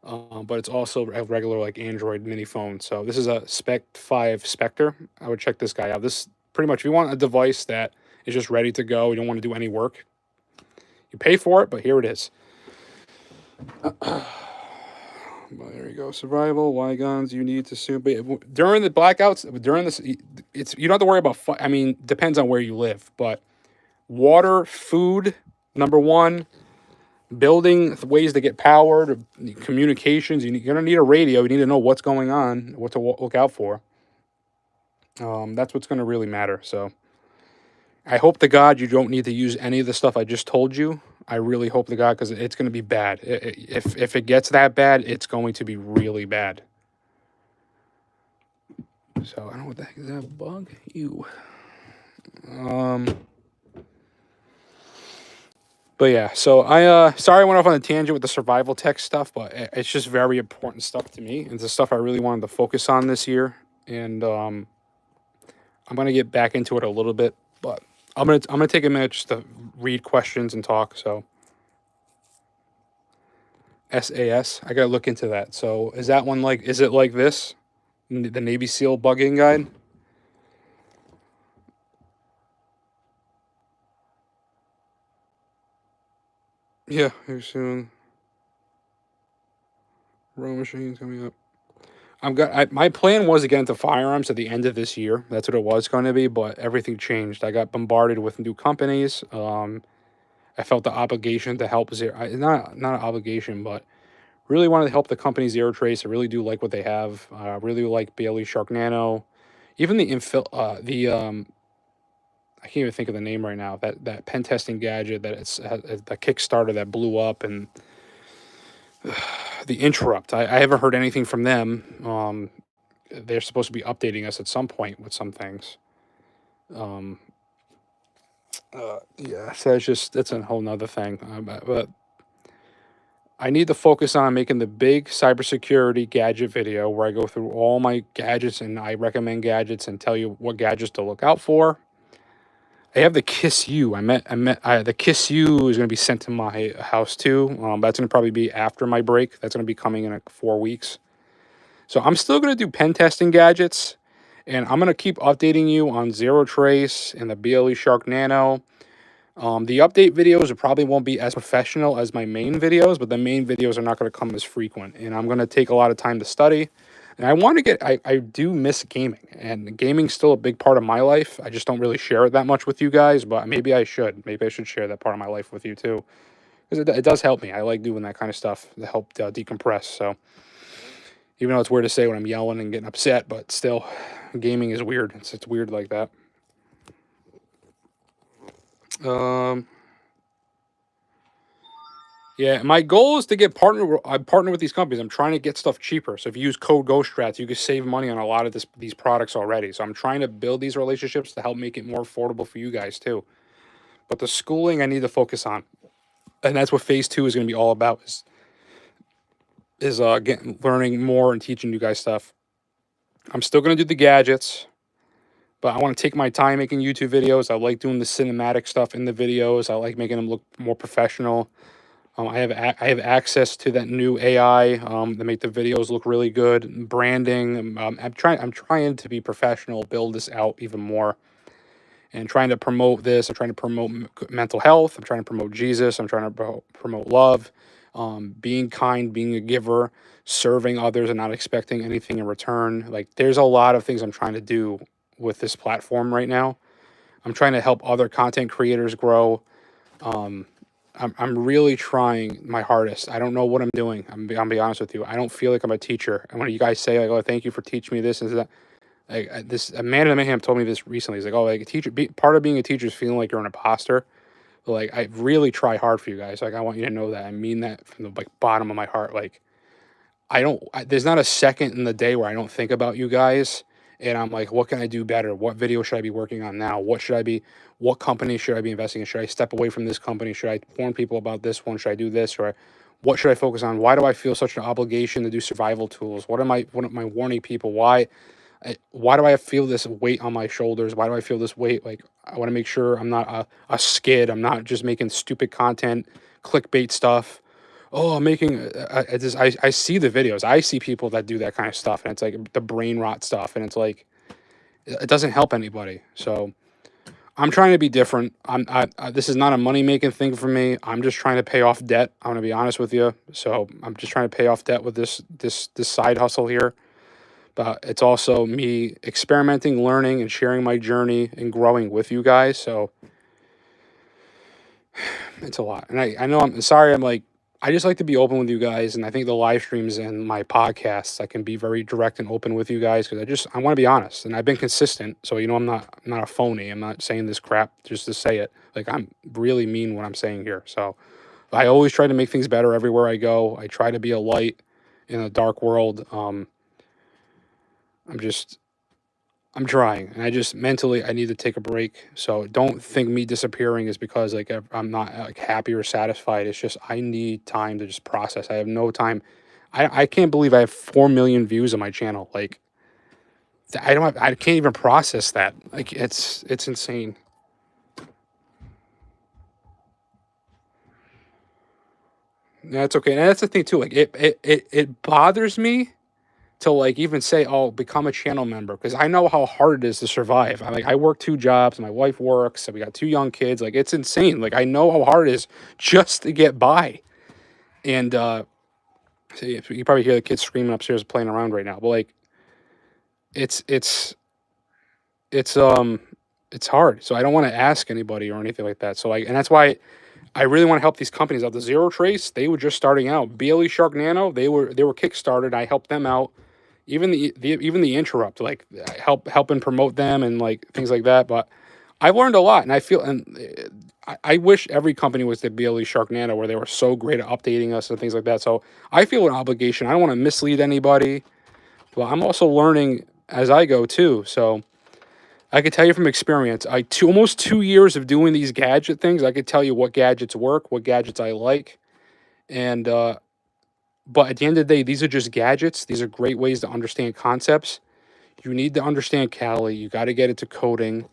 But it's also a regular like Android mini phone. So this is a Spec 5 Spectre. I would check this guy out. This pretty much, if you want a device that is just ready to go, you don't want to do any work, you pay for it, but here it is. Well, there you go. Survival, Y guns you need to soon. But during the blackouts, during this, it's you don't have to worry about. I mean, depends on where you live, but water, food, number one. Building ways to get powered, communications. You're gonna need a radio. You need to know what's going on, what to look out for. That's what's gonna really matter. So, I hope to God you don't need to use any of the stuff I just told you. I really hope to God, because it's going to be bad. If it gets that bad, it's going to be really bad. So I don't know what the heck is that bug. Ew. But yeah, so sorry I went off on a tangent with the survival tech stuff, but it's just very important stuff to me. It's the stuff I really wanted to focus on this year, and I'm gonna get back into it a little bit, but I'm gonna take a minute just to read questions and talk. So SAS, I gotta look into that. So is that one like? Is it like this, the Navy SEAL bugging guide? Yeah, here soon. Row machines coming up. My plan was to get into firearms at the end of this year. That's what it was going to be, but everything changed. I got bombarded with new companies. I felt the obligation to help not an obligation, but really wanted to help the company Zero Trace. I really do like what they have. I really like Bailey Shark Nano, even the I can't even think of the name right now. That pen testing gadget that it's the Kickstarter that blew up, and the Interrupt. I haven't heard anything from them. They're supposed to be updating us at some point with some things. Yeah, so it's a whole nother thing. But I need to focus on making the big cybersecurity gadget video where I go through all my gadgets and I recommend gadgets and tell you what gadgets to look out for. I have the Kiss U. The Kiss U is going to be sent to my house too. That's going to probably be after my break. That's going to be coming in like 4 weeks. So I'm still going to do pen testing gadgets, and I'm going to keep updating you on Zero Trace and the BLE Shark Nano. The update videos probably won't be as professional as my main videos, but the main videos are not going to come as frequent, and I'm going to take a lot of time to study. And I want to I do miss gaming, and gaming's still a big part of my life. I just don't really share it that much with you guys, but maybe I should. Maybe I should share that part of my life with you too, because it does help me. I like doing that kind of stuff to help decompress. So even though it's weird to say when I'm yelling and getting upset, but still, gaming is weird. It's weird like that. Yeah, my goal is to get I partner with these companies. I'm trying to get stuff cheaper. So if you use code GhostStrats, you can save money on a lot of these products already. So I'm trying to build these relationships to help make it more affordable for you guys too. But the schooling I need to focus on, and that's what phase 2 is going to be all about. Is learning more and teaching you guys stuff. I'm still going to do the gadgets, but I want to take my time making YouTube videos. I like doing the cinematic stuff in the videos. I like making them look more professional. I have access to that new AI that make the videos look really good. Branding. I'm trying to be professional, build this out even more, and trying to promote this. I'm trying to promote mental health. I'm trying to promote Jesus. I'm trying to promote love, being kind, being a giver, serving others, and not expecting anything in return. Like there's a lot of things I'm trying to do with this platform right now. I'm trying to help other content creators grow. I'm really trying my hardest. I don't know what I'm doing. I'm be honest with you. I don't feel like I'm a teacher. And when you guys say like, "Oh, thank you for teaching me this and that," like a man in the mayhem told me this recently. He's like, "Oh, like a teacher, part of being a teacher is feeling like you're an imposter." But like, I really try hard for you guys. Like, I want you to know that. I mean that from the like bottom of my heart. Like, there's not a second in the day where I don't think about you guys. And I'm like, what can I do better? What video should I be working on now? What company should I be investing in? Should I step away from this company? Should I warn people about this one? Should I do this? Or what should I focus on? Why do I feel such an obligation to do survival tools? What am I warning people? Why do I feel this weight on my shoulders? Why do I feel this weight? Like, I want to make sure I'm not a skid. I'm not just making stupid content, clickbait stuff. Oh, I'm making. I see the videos. I see people that do that kind of stuff, and it's like the brain rot stuff, and it's like it doesn't help anybody. So I'm trying to be different. This is not a money making thing for me. I'm just trying to pay off debt. I'm gonna be honest with you. So I'm just trying to pay off debt with this side hustle here. But it's also me experimenting, learning, and sharing my journey and growing with you guys. So it's a lot. And I know I'm sorry. I just like to be open with you guys. And I think the live streams and my podcasts, I can be very direct and open with you guys because I want to be honest. And I've been consistent. So, I'm not a phony. I'm not saying this crap just to say it. Like, I'm really mean what I'm saying here. So I always try to make things better everywhere I go. I try to be a light in a dark world. I'm trying, and I just mentally I need to take a break. So don't think me disappearing is because like I'm not like happy or satisfied. It's just I need time to just process. I have no time. I can't believe I have 4 million views on my channel. Like I can't even process that. Like it's insane. That's okay. And that's the thing too. Like it bothers me to like even say, "Oh, become a channel member," because I know how hard it is to survive. I work 2 jobs, my wife works, and we got 2 young kids. Like it's insane. Like I know how hard it is just to get by. And so you probably hear the kids screaming upstairs playing around right now. But like it's it's it's it's hard. So I don't want to ask anybody or anything like that. So like, and that's why I really want to help these companies out. The Zero Trace, they were just starting out. BLE Shark Nano, they were kickstarted. I helped them out. Even the interrupt, like helping promote them and like things like that. But I've learned a lot, and I feel I wish every company was the BLE Shark Nano, where they were so great at updating us and things like that. So I feel an obligation. I don't want to mislead anybody, but I'm also learning as I go too. So I could tell you from experience, almost 2 years of doing these gadget things. I could tell you what gadgets work, what gadgets I like, and but at the end of the day, these are just gadgets. These are great ways to understand concepts. You need to understand Kali. You got to get into coding,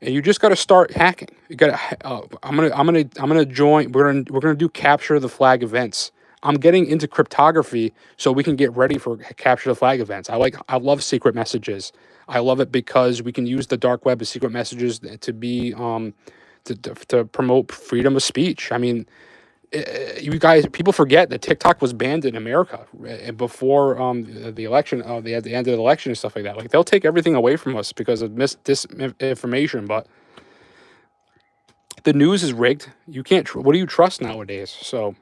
and you just got to start hacking. You got to. I'm gonna join. We're gonna do capture the flag events. I'm getting into cryptography so we can get ready for capture the flag events. I love secret messages. I love it because we can use the dark web as secret messages to be to promote freedom of speech. I mean, you guys, people forget that TikTok was banned in America before the election, at the end of the election and stuff like that. Like they'll take everything away from us because of disinformation. But the news is rigged. You can't. What do you trust nowadays? So,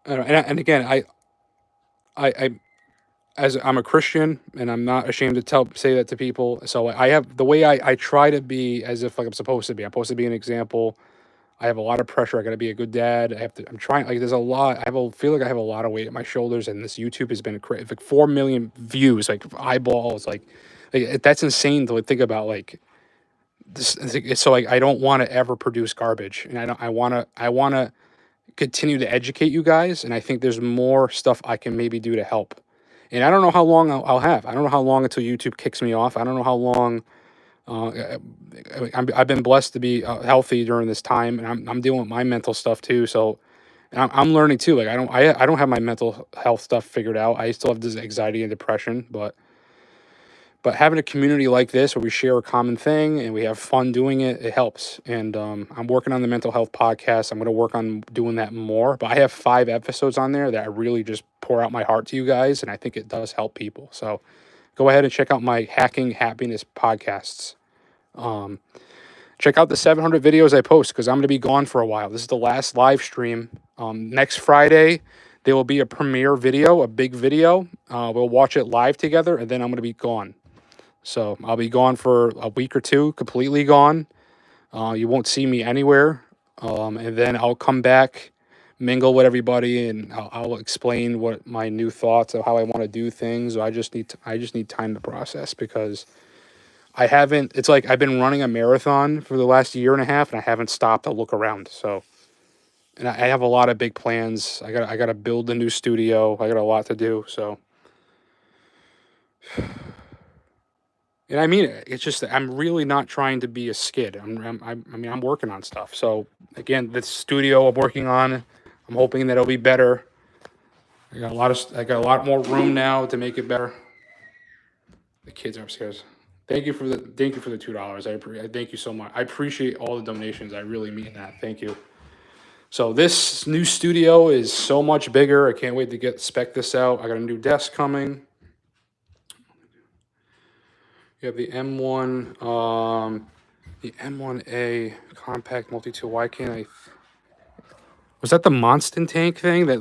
and again, I as I'm a Christian and I'm not ashamed to say that to people. So I have the way I try to be as if like I'm supposed to be. I'm supposed to be an example. I have a lot of pressure. I got to be a good dad. I'm trying, like, there's a lot. Feel like I have a lot of weight at my shoulders, and this YouTube has been like 4 million views, like eyeballs, that's insane to think about. Like, this, so like, I don't want to ever produce garbage, and I want to continue to educate you guys, and I think there's more stuff I can maybe do to help. And I don't know how long I'll have. I don't know how long until YouTube kicks me off. I don't know how long I've been blessed to be healthy during this time, and I'm dealing with my mental stuff too. So I'm learning too. Like I don't have my mental health stuff figured out. I still have this anxiety and depression, but having a community like this where we share a common thing and we have fun doing it, it helps. And I'm working on the mental health podcast. I'm going to work on doing that more. But I have 5 episodes on there that I really just pour out my heart to you guys, and I think it does help people. So go ahead and check out my Hacking Happiness podcasts. Check out the 700 videos I post because I'm going to be gone for a while. This is the last live stream. Next Friday, there will be a premiere video, a big video. We'll watch it live together, and then I'm going to be gone. So I'll be gone for a week or two, completely gone. You won't see me anywhere. And then I'll come back, mingle with everybody, and I'll explain what my new thoughts of how I want to do things. I just need time to process because I haven't. It's like I've been running a marathon for the last year and a half, and I haven't stopped to look around. So, and I have a lot of big plans. I got to build a new studio. I got a lot to do. So, and I mean it. It's just that I'm really not trying to be a skid. I mean, I'm working on stuff. So again, this studio I'm working on, I'm hoping that it'll be better. I got a lot more room now to make it better. The kids are upstairs. Thank you for the $2. I thank you so much. I appreciate all the donations. I really mean that. Thank you. So this new studio is so much bigger. I can't wait to spec this out. I got a new desk coming. You have the M1, the M1A compact multi-tool. Why can't I? Was that the Monston tank thing that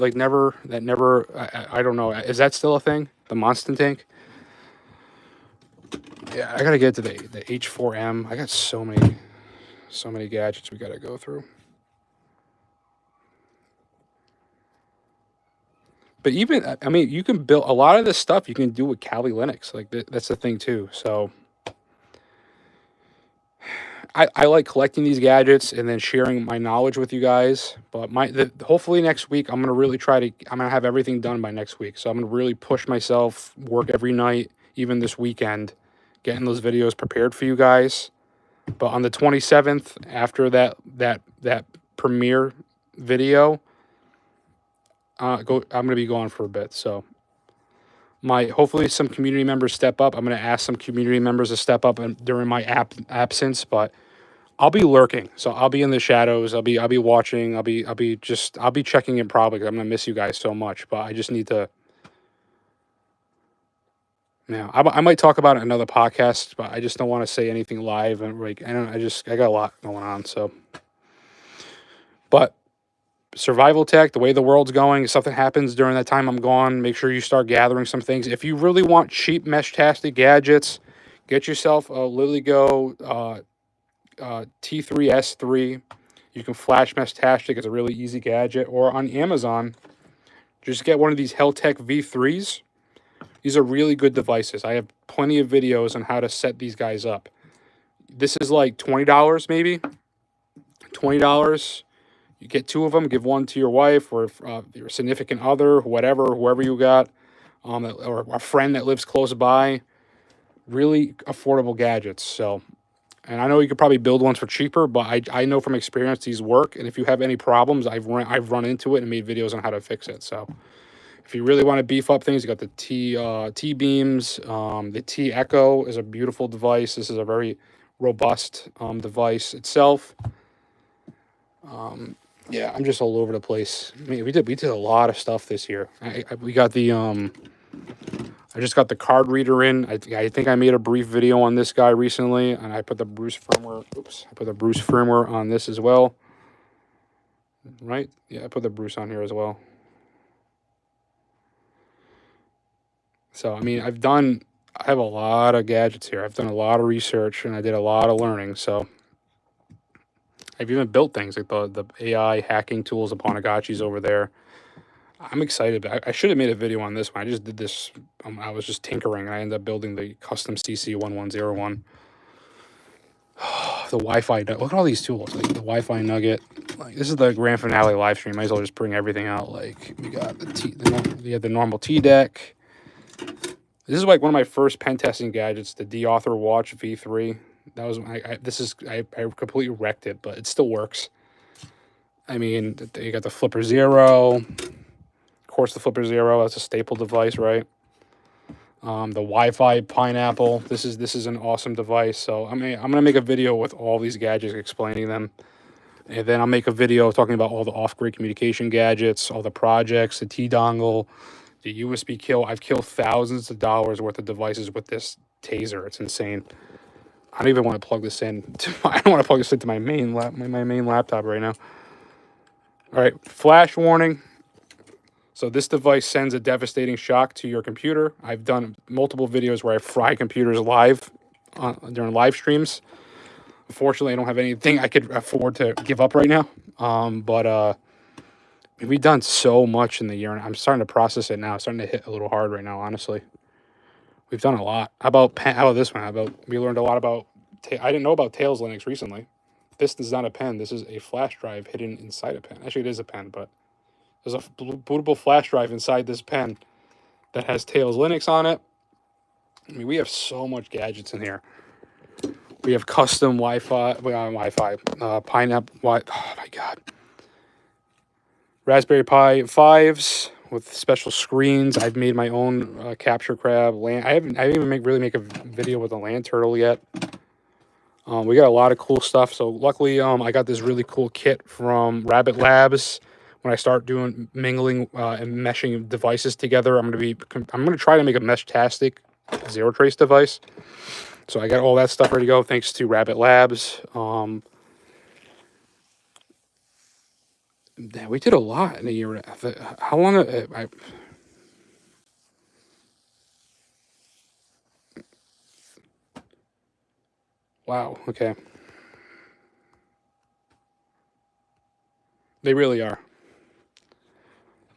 I don't know. Is that still a thing? The Monston tank? Yeah, I gotta get to the H4M. I got so many gadgets we gotta go through. But even, I mean, you can build a lot of this stuff you can do with Kali Linux. Like that's the thing too. So I like collecting these gadgets and then sharing my knowledge with you guys. But hopefully next week I'm gonna really I'm gonna have everything done by next week. So I'm gonna really push myself, work every night, even this weekend, getting those videos prepared for you guys. But on the 27th, after that premiere video, I'm gonna be gone for a bit. So hopefully some community members step up. I'm gonna ask some community members to step up during my absence, but I'll be lurking. So I'll be in the shadows. I'll be watching. I'll be checking in probably because I'm gonna miss you guys so much. But I just need to. Yeah, I might talk about it in another podcast, but I just don't want to say anything live and like I got a lot going on. So, but survival tech, the way the world's going, if something happens during that time I'm gone, make sure you start gathering some things. If you really want cheap mesh-tastic gadgets, get yourself a LilyGo T3S3. You can flash mesh-tastic. It's a really easy gadget. Or on Amazon, just get one of these Heltec V3s. These are really good devices. I have plenty of videos on how to set these guys up. This is like $20 maybe. $20. You get two of them. Give one to your wife or your significant other, whoever you got, or a friend that lives close by. Really affordable gadgets. So, and I know you could probably build ones for cheaper, but I know from experience these work. And if you have any problems, I've run into it and made videos on how to fix it. So, if you really want to beef up things, you got the T-beams. The T-Echo is a beautiful device. This is a very robust device itself. Yeah, I'm just all over the place. I mean, we did a lot of stuff this year. We got the I just got the card reader in. I think I made a brief video on this guy recently, and I put the Bruce firmware. Oops, I put the Bruce firmware on this as well. Right? Yeah, I put the Bruce on here as well. So I mean, I have a lot of gadgets here. I've done a lot of research, and I did a lot of learning. So. I've even built things like the AI hacking tools upon Agachi's over there. I'm excited. I should have made a video on this one. I just did this. I was just tinkering, and I ended up building the custom CC1101. The Wi-Fi. Look at all these tools. Like the Wi-Fi Nugget. Like this is the grand finale live stream. Might as well just bring everything out. Like we got the normal T deck. This is like one of my first pen testing gadgets. The D-Author Watch V3. That was I completely wrecked it, but it still works. I mean, you got the Flipper Zero. Of course, the Flipper Zero, that's a staple device, right? The Wi-Fi Pineapple. This is an awesome device. So I'm gonna make a video with all these gadgets, explaining them, and then I'll make a video talking about all the off-grid communication gadgets, all the projects, the T-dongle, the USB kill. I've killed thousands of dollars worth of devices with this taser. It's insane. I don't even want to plug this in. I don't want to plug this into my main laptop right now. All right, flash warning. So this device sends a devastating shock to your computer. I've done multiple videos where I fry computers live during live streams. Unfortunately, I don't have anything I could afford to give up right now. But we've done so much in the year, and I'm starting to process it now. It's starting to hit a little hard right now, honestly. We've done a lot. How about this one? How about we learned a lot about... I didn't know about Tails Linux recently. This is not a pen. This is a flash drive hidden inside a pen. Actually, it is a pen, but there's a bootable flash drive inside this pen that has Tails Linux on it. I mean, we have so much gadgets in here. We have custom Wi-Fi, Pineapple, oh my God. Raspberry Pi 5s with special screens. I've made my own capture crab. I didn't even really make a video with a land turtle yet. We got a lot of cool stuff. So luckily, I got this really cool kit from Rabbit Labs. When I start doing mingling and meshing devices together, I'm gonna try to make a mesh-tastic zero trace device. So I got all that stuff ready to go thanks to Rabbit Labs. We did a lot in a year. How long? Wow. Okay. They really are.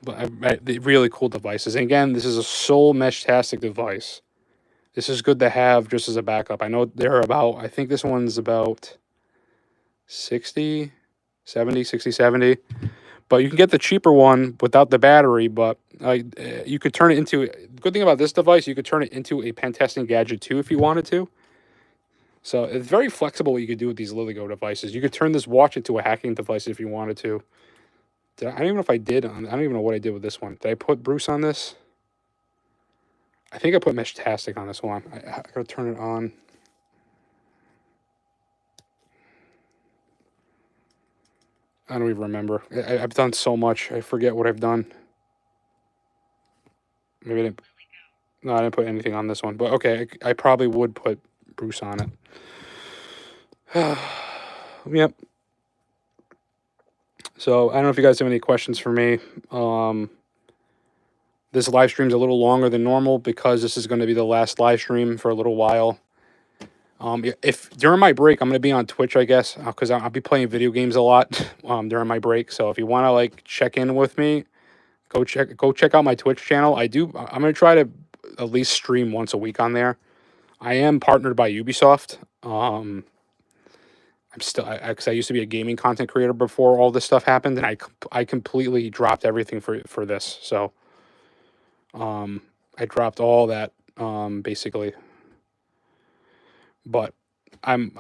But they're really cool devices. And again, this is a sole mesh-tastic device. This is good to have just as a backup. I know they're about, I think this one's about 60, 70, 60, 70. But you can get the cheaper one without the battery, but you could turn it into, the good thing about this device, you could turn it into a pen testing gadget too if you wanted to. So it's very flexible what you could do with these LilyGo devices. You could turn this watch into a hacking device if you wanted to. I don't even know if I did. I don't even know what I did with this one. Did I put Bruce on this? I think I put Mesh-tastic on this one. I gotta turn it on. I don't even remember. I've done so much. I forget what I've done. Maybe I didn't. No, I didn't put anything on this one. But okay, I probably would put Bruce on it. Yep. So I don't know if you guys have any questions for me. This live stream's a little longer than normal because this is going to be the last live stream for a little while. If during my break, I'm going to be on Twitch, I guess, because I'll be playing video games a lot during my break. So if you want to like check in with me, go check out my Twitch channel. I'm going to try to at least stream once a week on there. I am partnered by Ubisoft. I'm still, because I used to be a gaming content creator before all this stuff happened, and I completely dropped everything for this. So I dropped all that basically. But I'm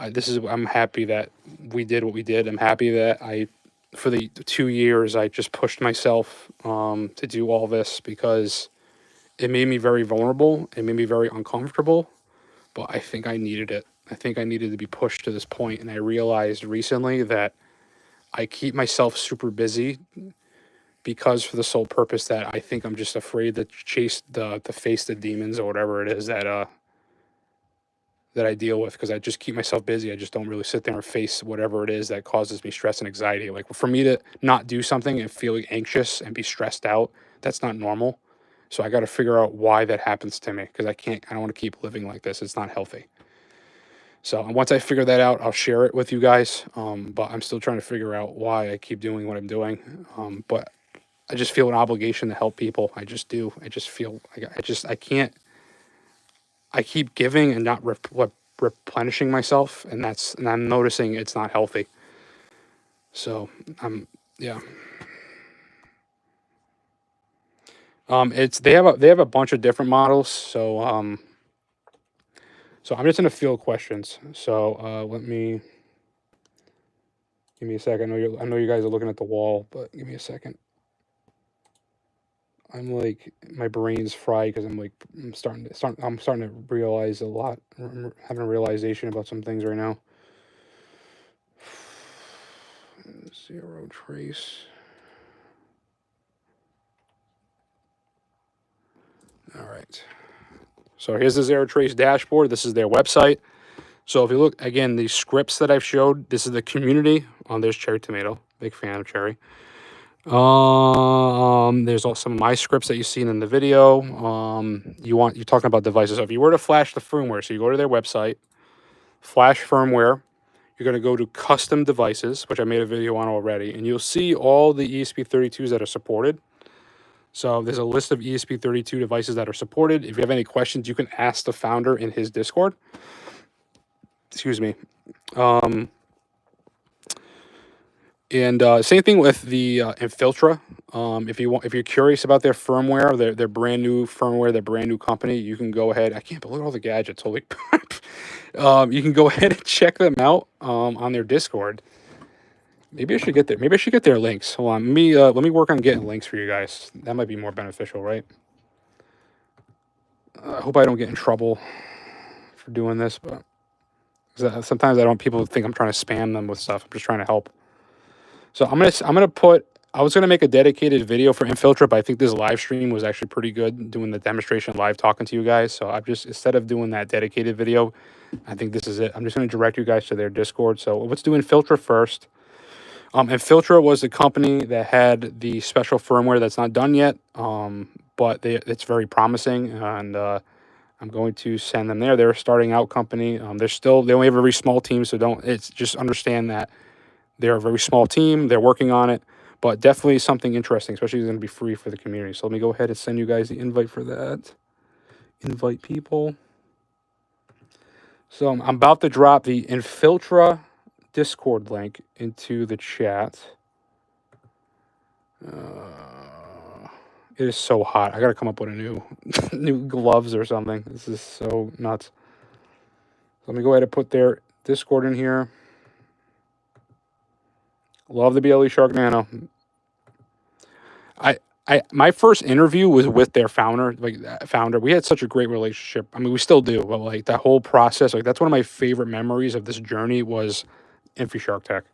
happy that we did what we did. I'm happy that for the 2 years, I just pushed myself to do all this because it made me very vulnerable. It made me very uncomfortable, but I think I needed it. I think I needed to be pushed to this point, and I realized recently that I keep myself super busy because for the sole purpose that I think I'm just afraid to face the demons or whatever it is that I deal with, because I just keep myself busy. I just don't really sit there and face whatever it is that causes me stress and anxiety. Like for me to not do something and feel anxious and be stressed out, that's not normal. So I got to figure out why that happens to me, because I don't want to keep living like this. It's not healthy. So once I figure that out, I'll share it with you guys. But I'm still trying to figure out why I keep doing what I'm doing. But I just feel an obligation to help people. I just do. I just feel I can't. I keep giving and not replenishing myself, and I'm noticing it's not healthy. So yeah. They have a bunch of different models. So I'm just gonna field questions. So give me a second. I know you guys are looking at the wall, but give me a second. I'm like, my brain's fried because I'm starting to realize a lot. I'm having a realization about some things right now. Zero trace. All right. So here's the Zero Trace dashboard. This is their website. So if you look, again, these scripts that I've showed, this is the community. There's Cherry Tomato. Big fan of Cherry. There's also some of my scripts that you've seen in the video. You're talking about devices. So if you were to flash the firmware, so you go to their website, flash firmware, you're going to go to custom devices, which I made a video on already, and you'll see all the ESP32s that are supported. So there's a list of ESP32 devices that are supported. If you have any questions, you can ask the founder in his Discord. Excuse me. And same thing with the Infiltra. If you're curious about their firmware, their brand new firmware, their brand new company, you can go ahead. I can't believe all the gadgets. Holy crap! You can go ahead and check them out on their Discord. Maybe I should get there. Maybe I should get their links. Hold on. Let me work on getting links for you guys. That might be more beneficial, right? I hope I don't get in trouble for doing this, but sometimes I don't. People think I'm trying to spam them with stuff. I'm just trying to help. So I'm gonna put. I was gonna make a dedicated video for Infiltra, but I think this live stream was actually pretty good, doing the demonstration live, talking to you guys. So I've just, instead of doing that dedicated video, I think this is it. I'm just gonna direct you guys to their Discord. So let's do Infiltra first. Infiltra was the company that had the special firmware that's not done yet, but it's very promising, and I'm going to send them there. They're a starting out company. They only have a very small team, so it's just understand that they're a very small team. They're working on it, but definitely something interesting, especially it's going to be free for the community. So let me go ahead and send you guys the invite for that. Invite people. So I'm about to drop the Infiltra Discord link into the chat. It is so hot. I got to come up with a new gloves or something. This is so nuts. Let me go ahead and put their Discord in here. Love the BLE Shark Nano. My first interview was with their founder. We had such a great relationship. I mean, we still do, but like that whole process, like that's one of my favorite memories of this journey was Shark Tech.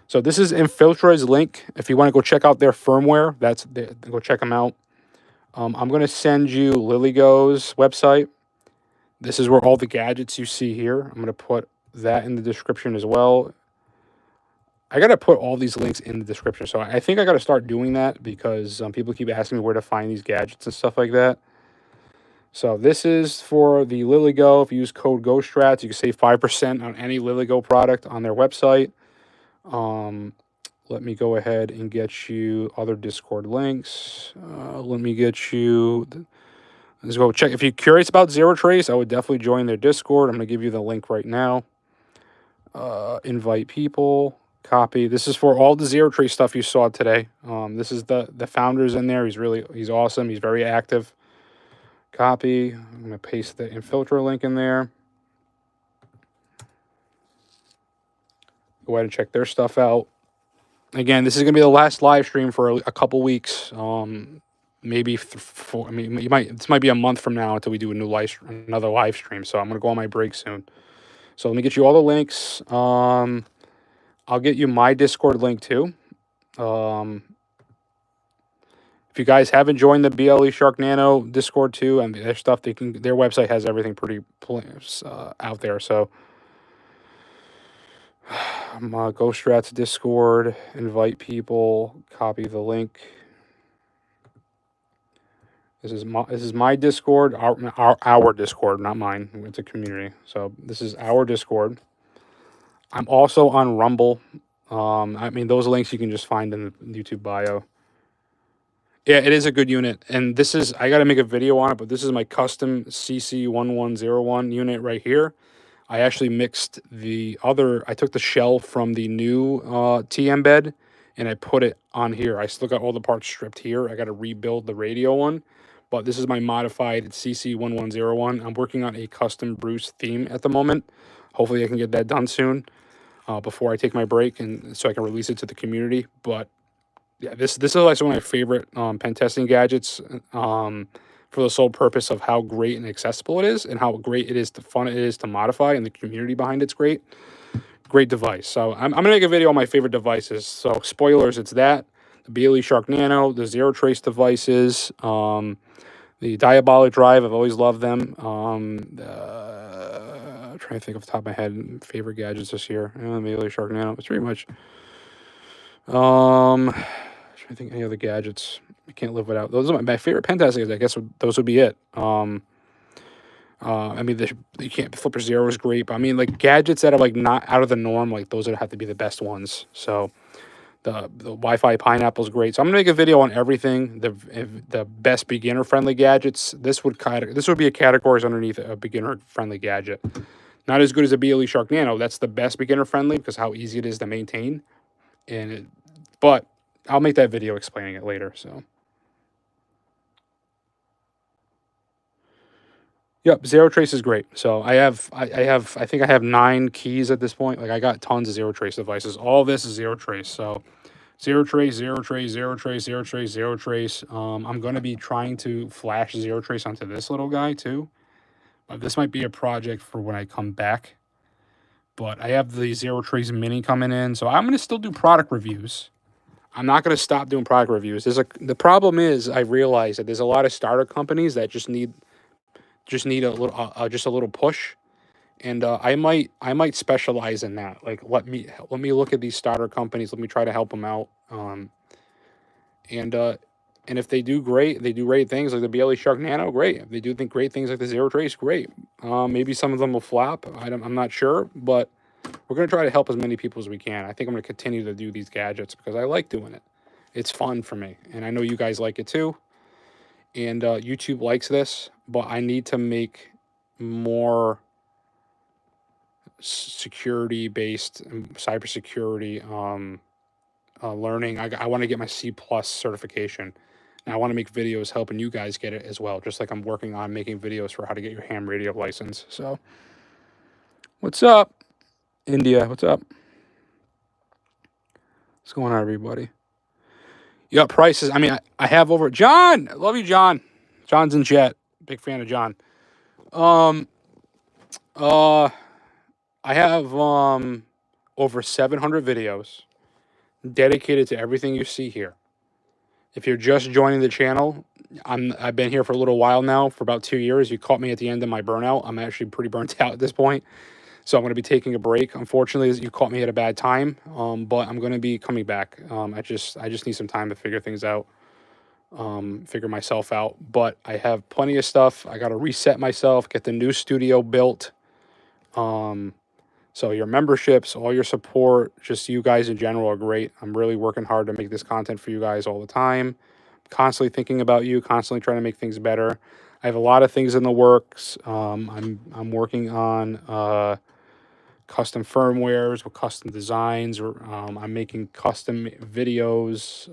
So this is Infiltra's link. If you want to go check out their firmware, go check them out. I'm going to send you LilyGo's website. This is where all the gadgets you see here. I'm going to put that in the description as well. I got to put all these links in the description. So I think I got to start doing that because people keep asking me where to find these gadgets and stuff like that. So this is for the LilyGo. If you use code GhostStrats, you can save 5% on any LilyGo product on their website. Let me go ahead and get you other Discord links. Let me get you... Let's go check. If you're curious about Zero Trace, I would definitely join their Discord. I'm going to give you the link right now. Invite people. Copy. This is for all the Zero Trace stuff you saw today. This is the founder's in there. He's awesome. He's very active. Copy. I'm going to paste the Infiltra link in there. Go ahead and check their stuff out. Again, this is going to be the last live stream for a couple weeks. Maybe this might be a month from now until we do another live stream. So I'm going to go on my break soon. So let me get you all the links. I'll get you my Discord link too. If you guys haven't joined the BLE Shark Nano Discord too, and their stuff, their website has everything pretty out there. So GhostStrats Discord, invite people, copy the link. This is my Discord, our Discord, not mine. It's a community. So this is our Discord. I'm also on Rumble. I mean, those links you can just find in the YouTube bio. Yeah, it is a good unit. And this is, I got to make a video on it, but this is my custom CC1101 unit right here. I actually mixed I took the shell from the new TM bed and I put it on here. I still got all the parts stripped here. I got to rebuild the radio one. But this is my modified CC1101. I'm working on a custom Bruce theme at the moment. Hopefully I can get that done soon. Before I take my break, and so I can release it to the community. But yeah, this is like one of my favorite pen testing gadgets for the sole purpose of how great and accessible it is, and how great it is fun it is to modify, and the community behind it's great. Great device. So I'm gonna make a video on my favorite devices. So spoilers, it's that the BLE Shark Nano, the Zero Trace devices, the Diabolic Drive. I've always loved them. I'm trying to think off the top of my head, favorite gadgets this year. Maybe Shark Nano. It's pretty much. Trying to think any other gadgets. I can't live without those. Are my favorite pen testing. I guess those would be it. I mean, you can't. Flipper Zero is great, but I mean, like gadgets that are like not out of the norm, like those would have to be the best ones. So the Wi-Fi Pineapple is great. So I'm gonna make a video on everything. The best beginner friendly gadgets. This would be a category underneath a beginner friendly gadget. Not as good as a BLE Shark Nano. That's the best beginner friendly because how easy it is to maintain. But I'll make that video explaining it later. So. Yep, Zero Trace is great. So I think I have 9 keys at this point. Like I got tons of Zero Trace devices. All this is Zero Trace. So Zero Trace, Zero Trace, Zero Trace, Zero Trace, Zero Trace. I'm going to be trying to flash Zero Trace onto this little guy too. This might be a project for when I come back. But I have the Zero Trace Mini coming in. So I'm going to still do product reviews. I'm not going to stop doing product reviews. The problem is I realize that there's a lot of startup companies that just need a little just a little push, and I might specialize in that. Like let me look at these starter companies. Let me try to help them out. And if they do great things like the BLE Shark Nano, great. If they do think great things like the Zero Trace, great. Maybe some of them will flop. I'm not sure, but we're gonna try to help as many people as we can. I think I'm gonna continue to do these gadgets because I like doing it. It's fun for me, and I know you guys like it too. And YouTube likes this, but I need to make more security-based cybersecurity learning. I want to get my C+ certification. And I want to make videos helping you guys get it as well, just like I'm working on making videos for how to get your ham radio license. So, what's up, India? What's up? What's going on, everybody? Yeah, prices. I mean, I have over... John! I love you, John. John's in chat. Big fan of John. I have over 700 videos dedicated to everything you see here. If you're just joining the channel, I've been here for a little while now, for about 2 years. You caught me at the end of my burnout. I'm actually pretty burnt out at this point. So I'm going to be taking a break. Unfortunately, you caught me at a bad time, but I'm going to be coming back. I just need some time to figure things out, figure myself out. But I have plenty of stuff. I got to reset myself, get the new studio built. So your memberships, all your support, just you guys in general are great. I'm really working hard to make this content for you guys all the time. Constantly thinking about you, constantly trying to make things better. I have a lot of things in the works. I'm working on custom firmwares with custom designs. I'm making custom videos.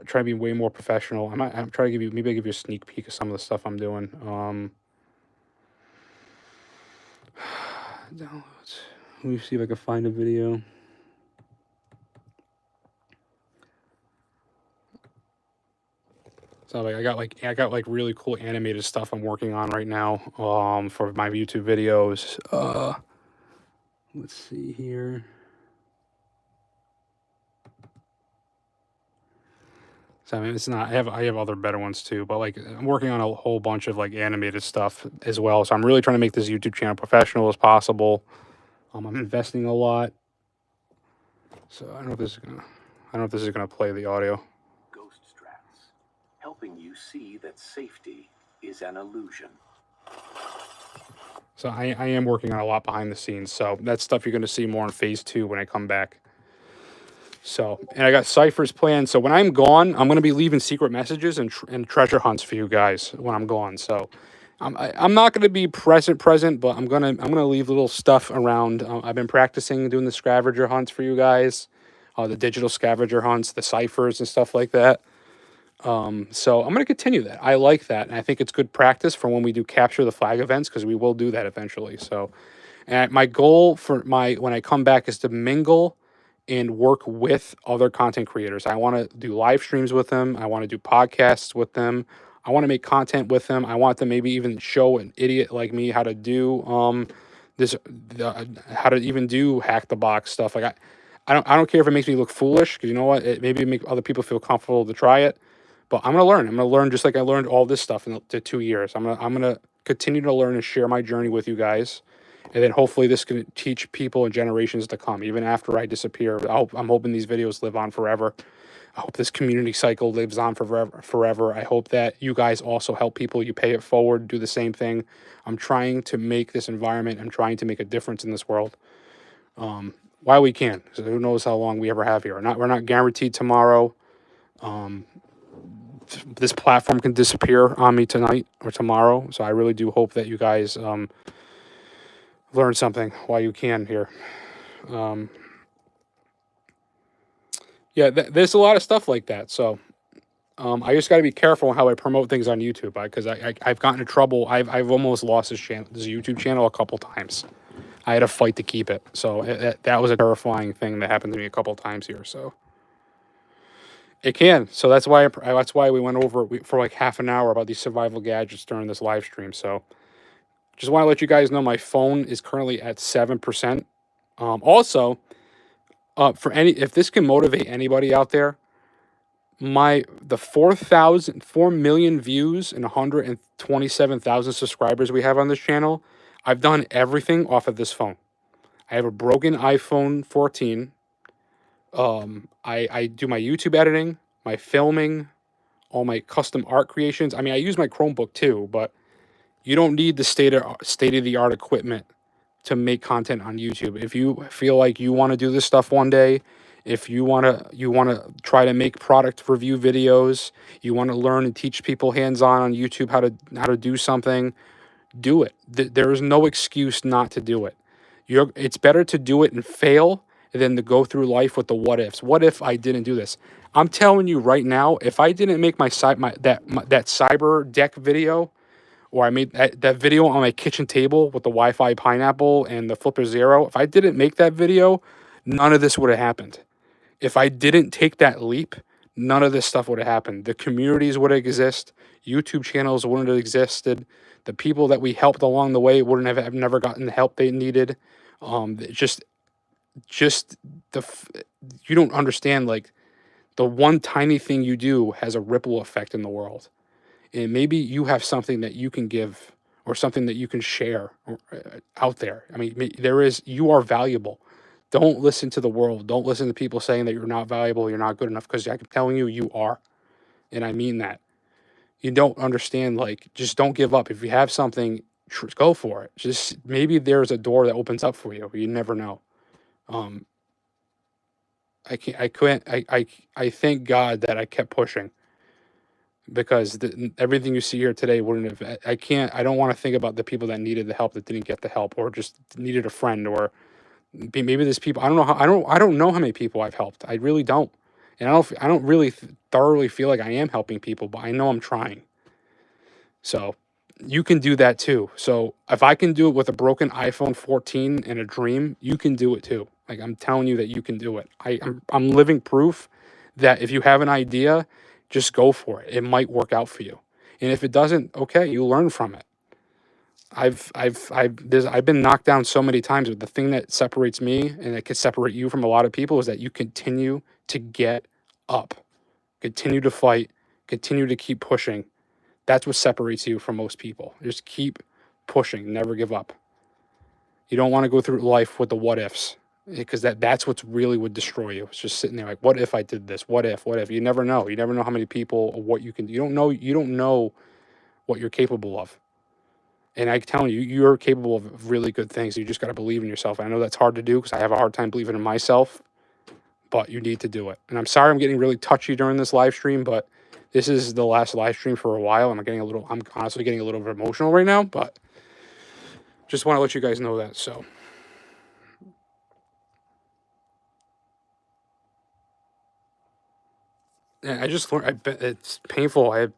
Trying to be way more professional. I'm trying to maybe give you a sneak peek of some of the stuff I'm doing. Downloads. Let me see if I can find a video. So like I got really cool animated stuff I'm working on right now for my YouTube videos. Let's see here. So I mean, it's not. I have other better ones too, but like I'm working on a whole bunch of like animated stuff as well. So I'm really trying to make this YouTube channel professional as possible. I'm investing a lot. So I don't know if this is gonna play the audio. GhostStrats, helping you see that safety is an illusion. So I am working on a lot behind the scenes. So that's stuff you're going to see more in phase 2 when I come back. So, and I got ciphers planned. So when I'm gone, I'm going to be leaving secret messages and treasure hunts for you guys when I'm gone. So I'm not going to be present, but I'm gonna leave little stuff around. I've been practicing doing the scavenger hunts for you guys, the digital scavenger hunts, the ciphers and stuff like that. So I'm going to continue that. I like that. And I think it's good practice for when we do capture the flag events, because we will do that eventually. So, and my goal for when I come back is to mingle and work with other content creators. I want to do live streams with them. I want to do podcasts with them. I want to make content with them. I want to maybe even show an idiot like me how to do how to even do hack the box stuff. Like I don't care if it makes me look foolish, because you know what? It maybe make other people feel comfortable to try it. But I'm gonna learn. I'm gonna learn just like I learned all this stuff in the 2 years. I'm gonna continue to learn and share my journey with you guys, and then hopefully this can teach people and generations to come, even after I disappear. I'm hoping these videos live on forever. I hope this community cycle lives on forever. Forever. I hope that you guys also help people. You pay it forward. Do the same thing. I'm trying to make this environment. I'm trying to make a difference in this world. While we can, because who knows how long we ever have here. We're not guaranteed tomorrow. This platform can disappear on me tonight or tomorrow. So I really do hope that you guys learn something while you can here. Yeah, there's a lot of stuff like that. So I just got to be careful how I promote things on YouTube because I've gotten in trouble. I've almost lost this YouTube channel a couple times. I had a fight to keep it. So that was a terrifying thing that happened to me a couple times here. So it can. So that's why we went over for like half an hour about these survival gadgets during this live stream. So just want to let you guys know my phone is currently at 7%. Also, if this can motivate anybody out there, the 4 million views and 127,000 subscribers we have on this channel, I've done everything off of this phone. I have a broken iPhone 14. I do my YouTube editing, my filming, all my custom art creations. I mean, I use my Chromebook too, but you don't need the state of the art equipment to make content on YouTube. If you feel like you want to do this stuff one day, if you want to try to make product review videos, you want to learn and teach people hands-on YouTube how to do something, do it. There is no excuse not to do it. It's better to do it and fail than to go through life with the what ifs. What if I didn't do this? I'm telling you right now, if I didn't make that cyber deck video, or I made that video on my kitchen table with the Wi-Fi pineapple and the Flipper Zero, if I didn't make that video, none of this would have happened. If I didn't take that leap, none of this stuff would have happened. The communities would exist. YouTube channels wouldn't have existed. The people that we helped along the way wouldn't have never gotten the help they needed. Just you don't understand, like, the one tiny thing you do has a ripple effect in the world. And maybe you have something that you can give or something that you can share out there. I mean, you are valuable. Don't listen to the world. Don't listen to people saying that you're not valuable, you're not good enough, because I'm telling you, you are. And I mean that. You don't understand, like, just don't give up. If you have something, go for it. Just maybe there's a door that opens up for you. You never know. Um, I thank God that I kept pushing, because everything you see here today wouldn't have. I don't want to think about the people that needed the help that didn't get the help, or just needed a friend, or maybe there's people I don't know how I don't know how many people I've helped. I really don't, and I don't really thoroughly feel like I am helping people, but I know I'm trying. So you can do that too. So if I can do it with a broken iPhone 14 and a dream, you can do it too. Like, I'm telling you that you can do it. I'm living proof that if you have an idea, just go for it. It might work out for you. And if it doesn't, okay, you learn from it. I've been knocked down so many times, but the thing that separates me and that could separate you from a lot of people is that you continue to get up, continue to fight, continue to keep pushing. That's what separates you from most people. Just keep pushing, never give up. You don't want to go through life with the what ifs, because that's what's really would destroy you. It's just sitting there like, what if I did this? What if? What if? You never know. You never know how many people or what you can do. You don't know what you're capable of. And I'm telling you, you're capable of really good things. You just got to believe in yourself. I know that's hard to do because I have a hard time believing in myself, but you need to do it. And I'm sorry I'm getting really touchy during this live stream, but this is the last live stream for a while. I'm honestly getting a little bit emotional right now, but just want to let you guys know that. So yeah, I just learned, it's painful. I have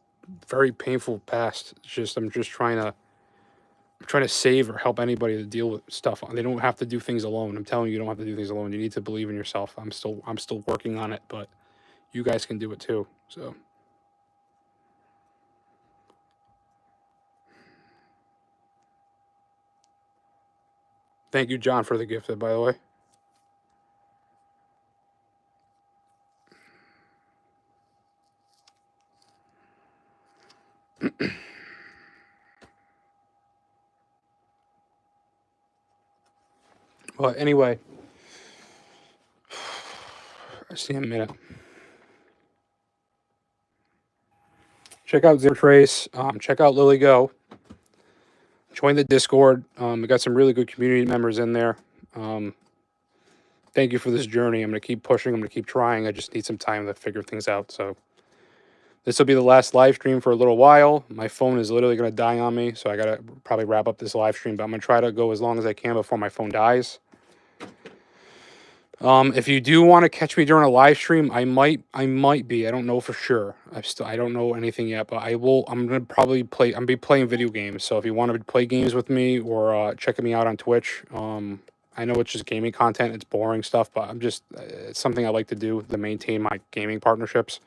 very painful past. It's just, I'm trying to save or help anybody to deal with stuff. They don't have to do things alone. I'm telling you, you don't have to do things alone. You need to believe in yourself. I'm still working on it, but you guys can do it too. So thank you, John, for the gift, by the way. But anyway, I see in a minute. Check out Zero Trace. Check out Lily Go. Join the Discord. We got some really good community members in there. Thank you for this journey. I'm going to keep pushing. I'm going to keep trying. I just need some time to figure things out. So this will be the last live stream for a little while. My phone is literally going to die on me, so I got to probably wrap up this live stream. But I'm going to try to go as long as I can before my phone dies. If you do want to catch me during a live stream, I might be. I don't know for sure. I don't know anything yet, but I will. I'm gonna probably play. I'm gonna be playing video games. So if you want to play games with me or checking me out on Twitch, I know it's just gaming content. It's boring stuff, but it's something I like to do to maintain my gaming partnerships.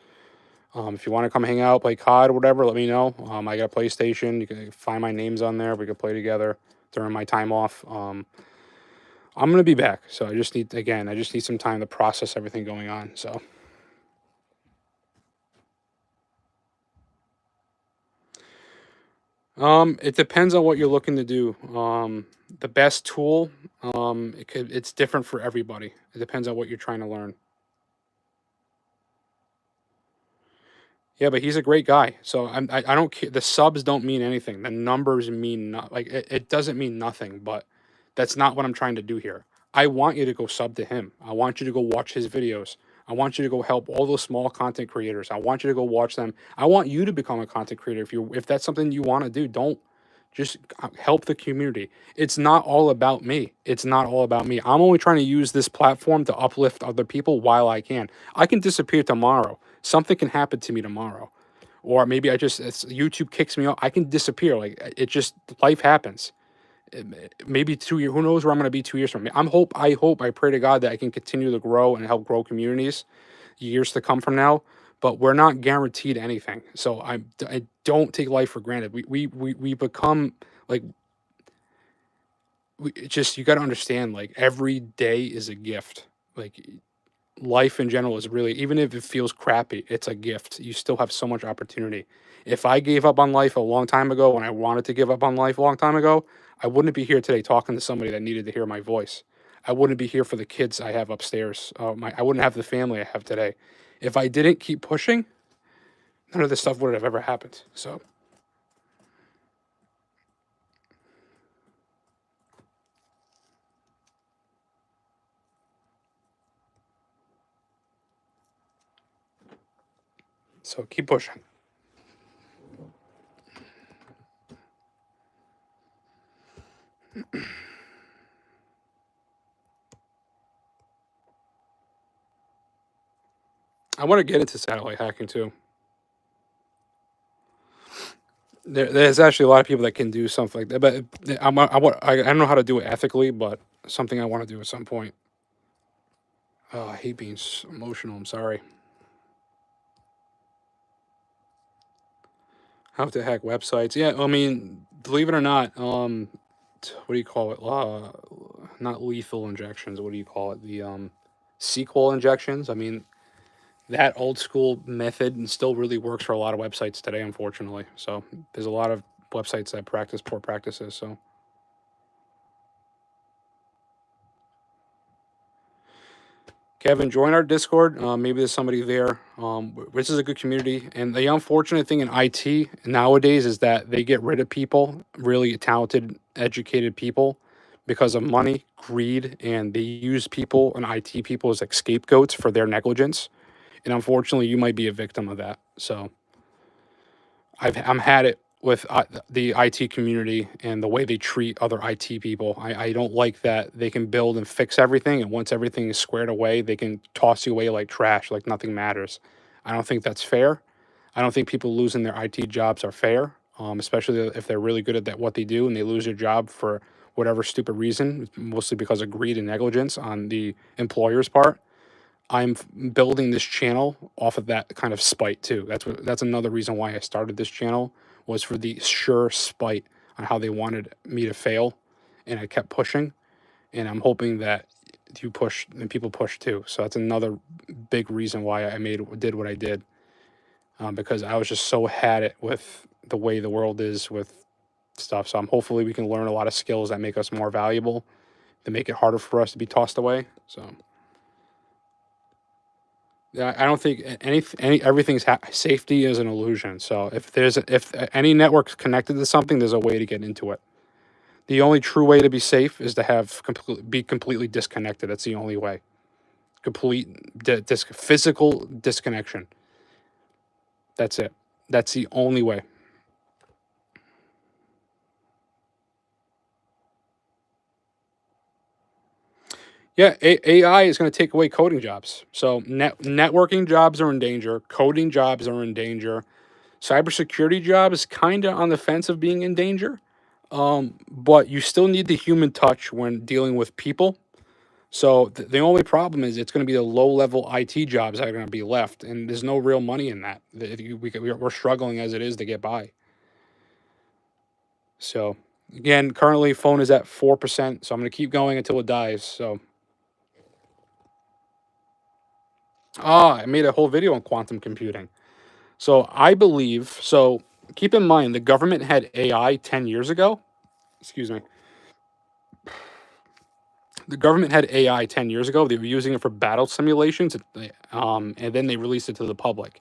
If you want to come hang out, play COD or whatever, let me know. I got a PlayStation. You can find my names on there. We can play together during my time off. I'm going to be back. So I just need some time to process everything going on. So it depends on what you're looking to do. The best tool, it's different for everybody. It depends on what you're trying to learn. Yeah, but he's a great guy. So I don't care. The subs don't mean anything. The numbers mean not like it doesn't mean nothing, but that's not what I'm trying to do here. I want you to go sub to him. I want you to go watch his videos. I want you to go help all those small content creators. I want you to go watch them. I want you to become a content creator. If that's something you want to do, don't just help the community. It's not all about me. It's not all about me. I'm only trying to use this platform to uplift other people while I can. I can disappear tomorrow. Something can happen to me tomorrow. Or maybe YouTube kicks me out. I can disappear. Like it just life happens. Maybe 2 years. Who knows where I'm going to be 2 years from now? I pray to God that I can continue to grow and help grow communities years to come from now. But we're not guaranteed anything. So I don't take life for granted. We become like you got to understand, like every day is a gift. Like life in general is really, even if it feels crappy, it's a gift. You still have so much opportunity. If I gave up on life a long time ago, when I wanted to give up on life a long time ago, I wouldn't be here today talking to somebody that needed to hear my voice. I wouldn't be here for the kids I have upstairs. I wouldn't have the family I have today. If I didn't keep pushing, none of this stuff would have ever happened. So keep pushing. I want to get into satellite hacking too. There's actually a lot of people that can do something like that, but I don't know how to do it ethically, but something I want to do at some point. Oh, I hate being emotional. I'm sorry. How to hack websites? Yeah, I mean, believe it or not, what do you call it? Not lethal injections. What do you call it? The SQL injections. I mean, that old school method still really works for a lot of websites today, unfortunately. So there's a lot of websites that practice poor practices. So Kevin, join our Discord. Maybe there's somebody there. This is a good community. And the unfortunate thing in IT nowadays is that they get rid of people, really talented, educated people, because of money, greed, and they use people and IT people as like scapegoats for their negligence. And unfortunately, you might be a victim of that. So I'm had it with the IT community and the way they treat other IT people. I don't like that they can build and fix everything, and once everything is squared away, they can toss you away like trash, like nothing matters. I don't think that's fair. I don't think people losing their IT jobs are fair, especially if they're really good at what they do and they lose their job for whatever stupid reason, mostly because of greed and negligence on the employer's part. I'm building this channel off of that kind of spite too. That's another reason why I started this channel, was for the sure spite on how they wanted me to fail, and I kept pushing, and I'm hoping that you push and people push too. So that's another big reason why I did what I did, because I was just so had it with the way the world is with stuff. So hopefully we can learn a lot of skills that make us more valuable They make it harder for us to be tossed away. So yeah, I don't think everything's safety is an illusion. So if any network's connected to something, there's a way to get into it. The only true way to be safe is to be completely disconnected. That's the only way. Complete physical disconnection. That's it. That's the only way. Yeah, AI is going to take away coding jobs. So networking jobs are in danger. Coding jobs are in danger. Cybersecurity jobs kind of on the fence of being in danger. But you still need the human touch when dealing with people. So the only problem is it's going to be the low level IT jobs that are going to be left, and there's no real money in that. We're struggling as it is to get by. So again, currently phone is at 4%. So I'm going to keep going until it dies. So I made a whole video on quantum computing. So I believe so. Keep in mind the government had AI 10 years ago. Excuse me. The government had AI 10 years ago. They were using it for battle simulations, and then they released it to the public.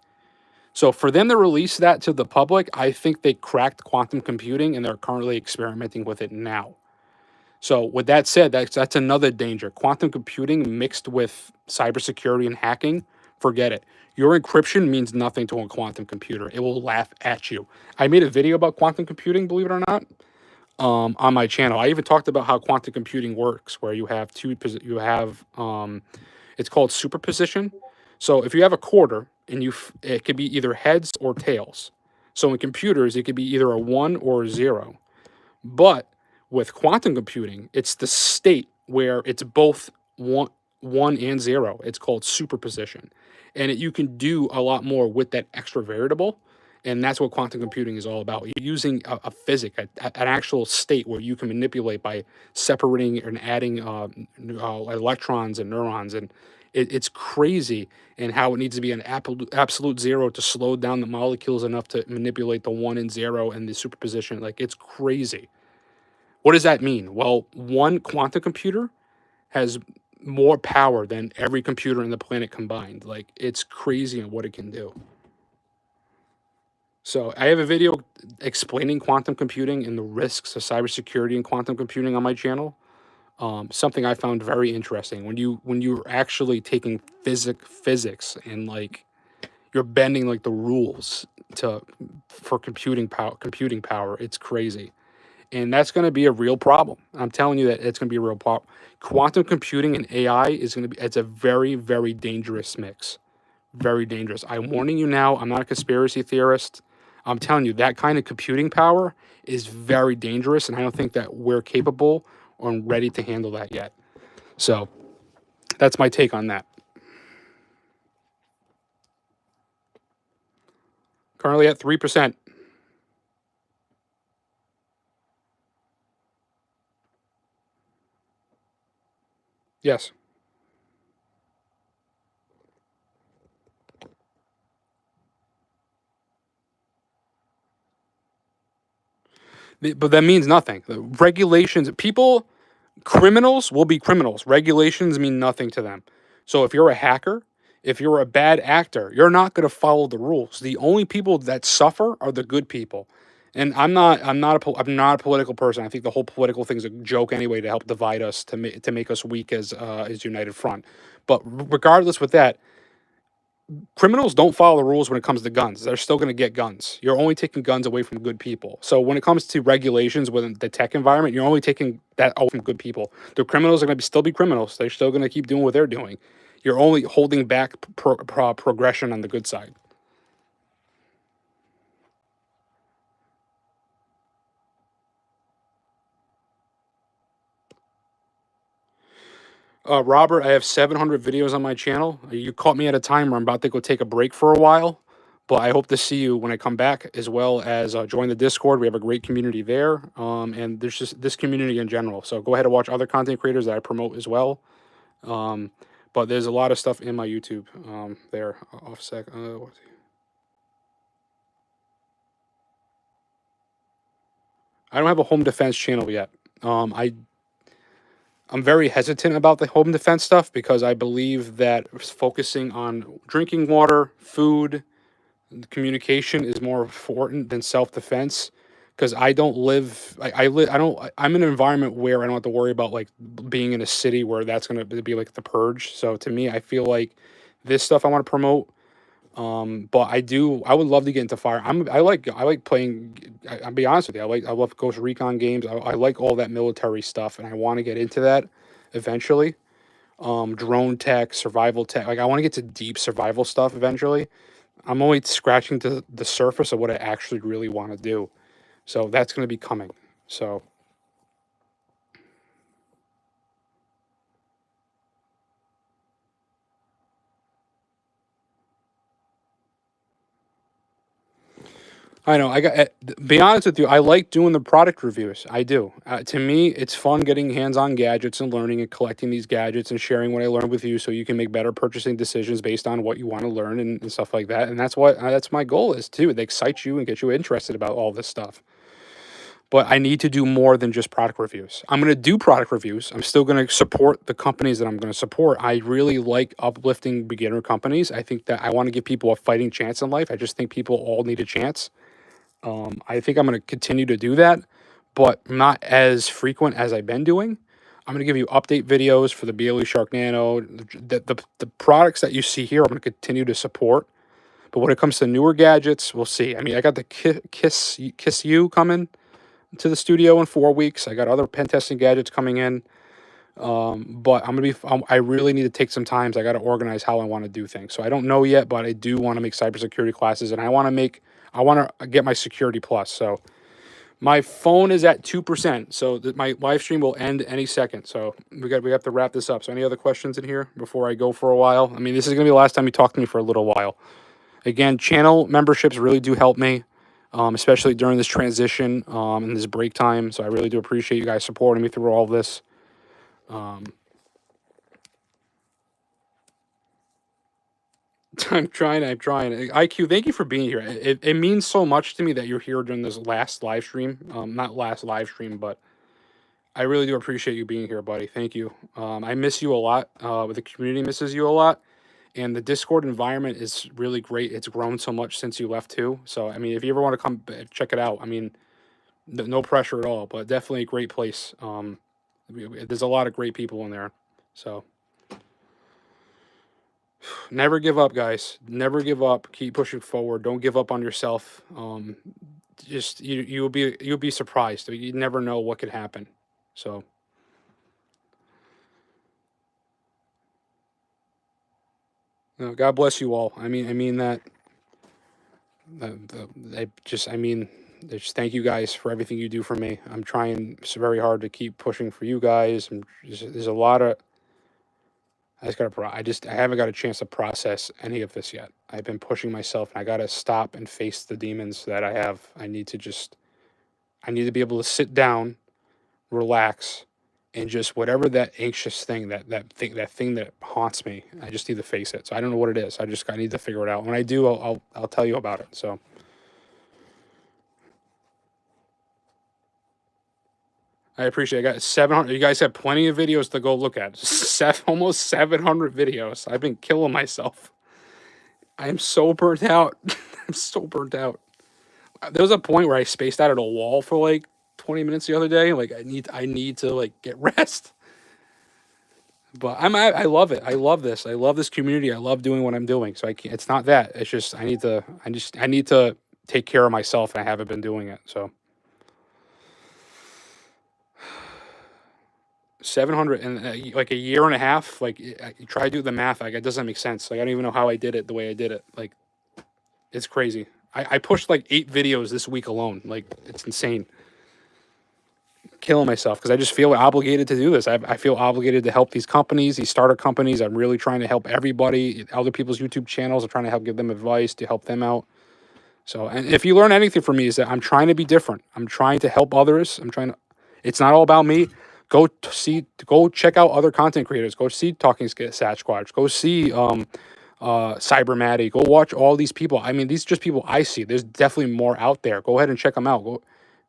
So for them to release that to the public, I think they cracked quantum computing, and they're currently experimenting with it now. So with that said, that's another danger. Quantum computing mixed with cybersecurity and hacking, forget it. Your encryption means nothing to a quantum computer. It will laugh at you. I made a video about quantum computing, believe it or not, on my channel. I even talked about how quantum computing works, where you have it's called superposition. So if you have a quarter and it could be either heads or tails. So in computers, it could be either a 1 or a 0. But with quantum computing, it's the state where it's both one and 0. It's called superposition. And you can do a lot more with that extra variable. And that's what quantum computing is all about. You're using a physic, an actual state where you can manipulate by separating and adding electrons and neurons. And it's crazy, and how it needs to be an absolute 0 to slow down the molecules enough to manipulate the 1 and 0 and the superposition. Like, it's crazy. What does that mean? Well, one quantum computer has more power than every computer in the planet combined. Like, it's crazy on what it can do. So I have a video explaining quantum computing and the risks of cybersecurity and quantum computing on my channel. Something I found very interesting when you're actually taking physics and like you're bending like the rules for computing power. It's crazy. And that's going to be a real problem. I'm telling you that it's going to be a real problem. Quantum computing and AI it's a very, very dangerous mix. Very dangerous. I'm warning you now. I'm not a conspiracy theorist. I'm telling you that kind of computing power is very dangerous. And I don't think that we're capable or ready to handle that yet. So that's my take on that. Currently at 3%. Yes. But that means nothing. The regulations, criminals will be criminals. Regulations mean nothing to them. So if you're a hacker, if you're a bad actor, you're not going to follow the rules. The only people that suffer are the good people. And I'm not a political person. I think the whole political thing is a joke anyway to help divide us to make us weak as United Front. But regardless with that, criminals don't follow the rules when it comes to guns. They're still going to get guns. You're only taking guns away from good people. So when it comes to regulations within the tech environment, you're only taking that away from good people. The criminals are going to still be criminals. They're still going to keep doing what they're doing. You're only holding back progression on the good side. Robert, I have 700 videos on my channel. You caught me at a time where I'm about to go take a break for a while, but I hope to see you when I come back, as well as join the Discord. We have a great community there, and there's just this community in general. So go ahead and watch other content creators that I promote as well. But there's a lot of stuff in my YouTube there. Offsec. I don't have a home defense channel yet. I'm very hesitant about the home defense stuff because I believe that focusing on drinking water, food, communication is more important than self-defense. Because I don't live, I'm in an environment where I don't have to worry about like being in a city where that's going to be like the purge. So to me, I feel like this stuff I want to promote. But I would love to get into fire. I like playing. I'll be honest with you. I love Ghost Recon games. I like all that military stuff, and I want to get into that eventually. Drone tech, survival tech. Like I want to get to deep survival stuff eventually. I'm only scratching the surface of what I actually really want to do. So that's going to be coming. So I know. Be honest with you. I like doing the product reviews. I do. To me, it's fun getting hands-on gadgets and learning and collecting these gadgets and sharing what I learned with you, so you can make better purchasing decisions based on what you want to learn and stuff like that. And that's my goal is too. They excite you and get you interested about all this stuff. But I need to do more than just product reviews. I'm going to do product reviews. I'm still going to support the companies that I'm going to support. I really like uplifting beginner companies. I think that I want to give people a fighting chance in life. I just think people all need a chance. I think I'm going to continue to do that, but not as frequent as I've been doing. I'm going to give you update videos for the BLE Shark Nano. The products that you see here, I'm going to continue to support. But when it comes to newer gadgets, we'll see. I mean, I got the Kiss U coming to the studio in 4 weeks. I got other pen testing gadgets coming in. But I really need to take some time. I got to organize how I want to do things. So I don't know yet, but I do want to make cybersecurity classes, and I want to get my security plus. So my phone is at 2%. So my live stream will end any second. So we have to wrap this up. So any other questions in here before I go for a while? I mean, this is going to be the last time you talk to me for a little while. Again, channel memberships really do help me. Especially during this transition and this break time. So I really do appreciate you guys supporting me through all this. I'm trying. IQ, thank you for being here. It means so much to me that you're here during this last live stream. Not last live stream, but I really do appreciate you being here, buddy. Thank you. I miss you a lot. The community misses you a lot. And the Discord environment is really great. It's grown so much since you left too. So, I mean, if you ever want to come check it out, I mean, no pressure at all, but definitely a great place. There's a lot of great people in there. So never give up, guys. Never give up. Keep pushing forward. Don't give up on yourself. Just you'll be surprised. You never know what could happen. So God bless you all. I mean that. Just thank you guys for everything you do for me. I'm trying very hard to keep pushing for you guys. There's a lot of. I haven't got a chance to process any of this yet. I've been pushing myself, and I got to stop and face the demons that I have. I need to be able to sit down, relax, and just whatever that anxious thing, that thing that haunts me, I just need to face it. So I don't know what it is. I need to figure it out. When I do, I'll tell you about it. So I appreciate it. I got 700. You guys have plenty of videos to go look at. Almost 700 videos. I've been killing myself. I am so burnt out. I'm so burnt out. There was a point where I spaced out at a wall for like 20 minutes the other day. Like I need to like get rest. But I love it. I love this. I love this community. I love doing what I'm doing. So it's not that. It's just I need to take care of myself, and I haven't been doing it. So 700 and like a year and a half. Like you try to do the math. Like it doesn't make sense. Like I don't even know how I did it the way I did it. Like it's crazy. I pushed like 8 videos this week alone. Like it's insane. Killing myself because I just feel obligated to do this. I feel obligated to help these companies, these startup companies. I'm really trying to help everybody. Other people's YouTube channels. I'm trying to give them advice to help them out. So, and if you learn anything from me, is that I'm trying to be different. I'm trying to help others. It's not all about me. Go check out other content creators. Go see Talking Sasquatch. Go see Cybermatty. Go watch all these people. I mean, these are just people I see. There's definitely more out there. Go ahead and check them out.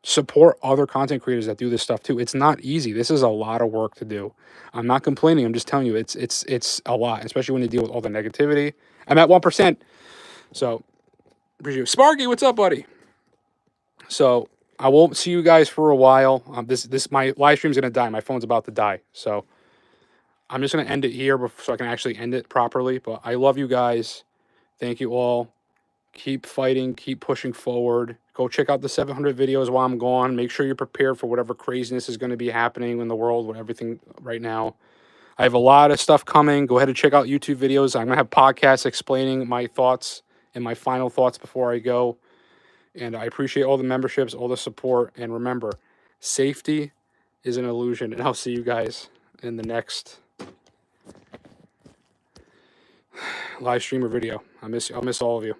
support other content creators that do this stuff too. It's not easy. This is a lot of work to do. I'm not complaining. I'm just telling you it's a lot, especially when you deal with all the negativity. I'm at 1%. So appreciate it. Sparky, what's up, buddy? So I won't see you guys for a while. My live stream's gonna die. My phone's about to die. So I'm just gonna end it here so I can actually end it properly. But I love you guys. Thank you all. Keep fighting, keep pushing forward. Go check out the 700 videos while I'm gone. Make sure you're prepared for whatever craziness is going to be happening in the world with everything right now. I have a lot of stuff coming. Go ahead and check out YouTube videos. I'm going to have podcasts explaining my thoughts and my final thoughts before I go. And I appreciate all the memberships, all the support. And remember, safety is an illusion. And I'll see you guys in the next live stream or video. I'll miss all of you.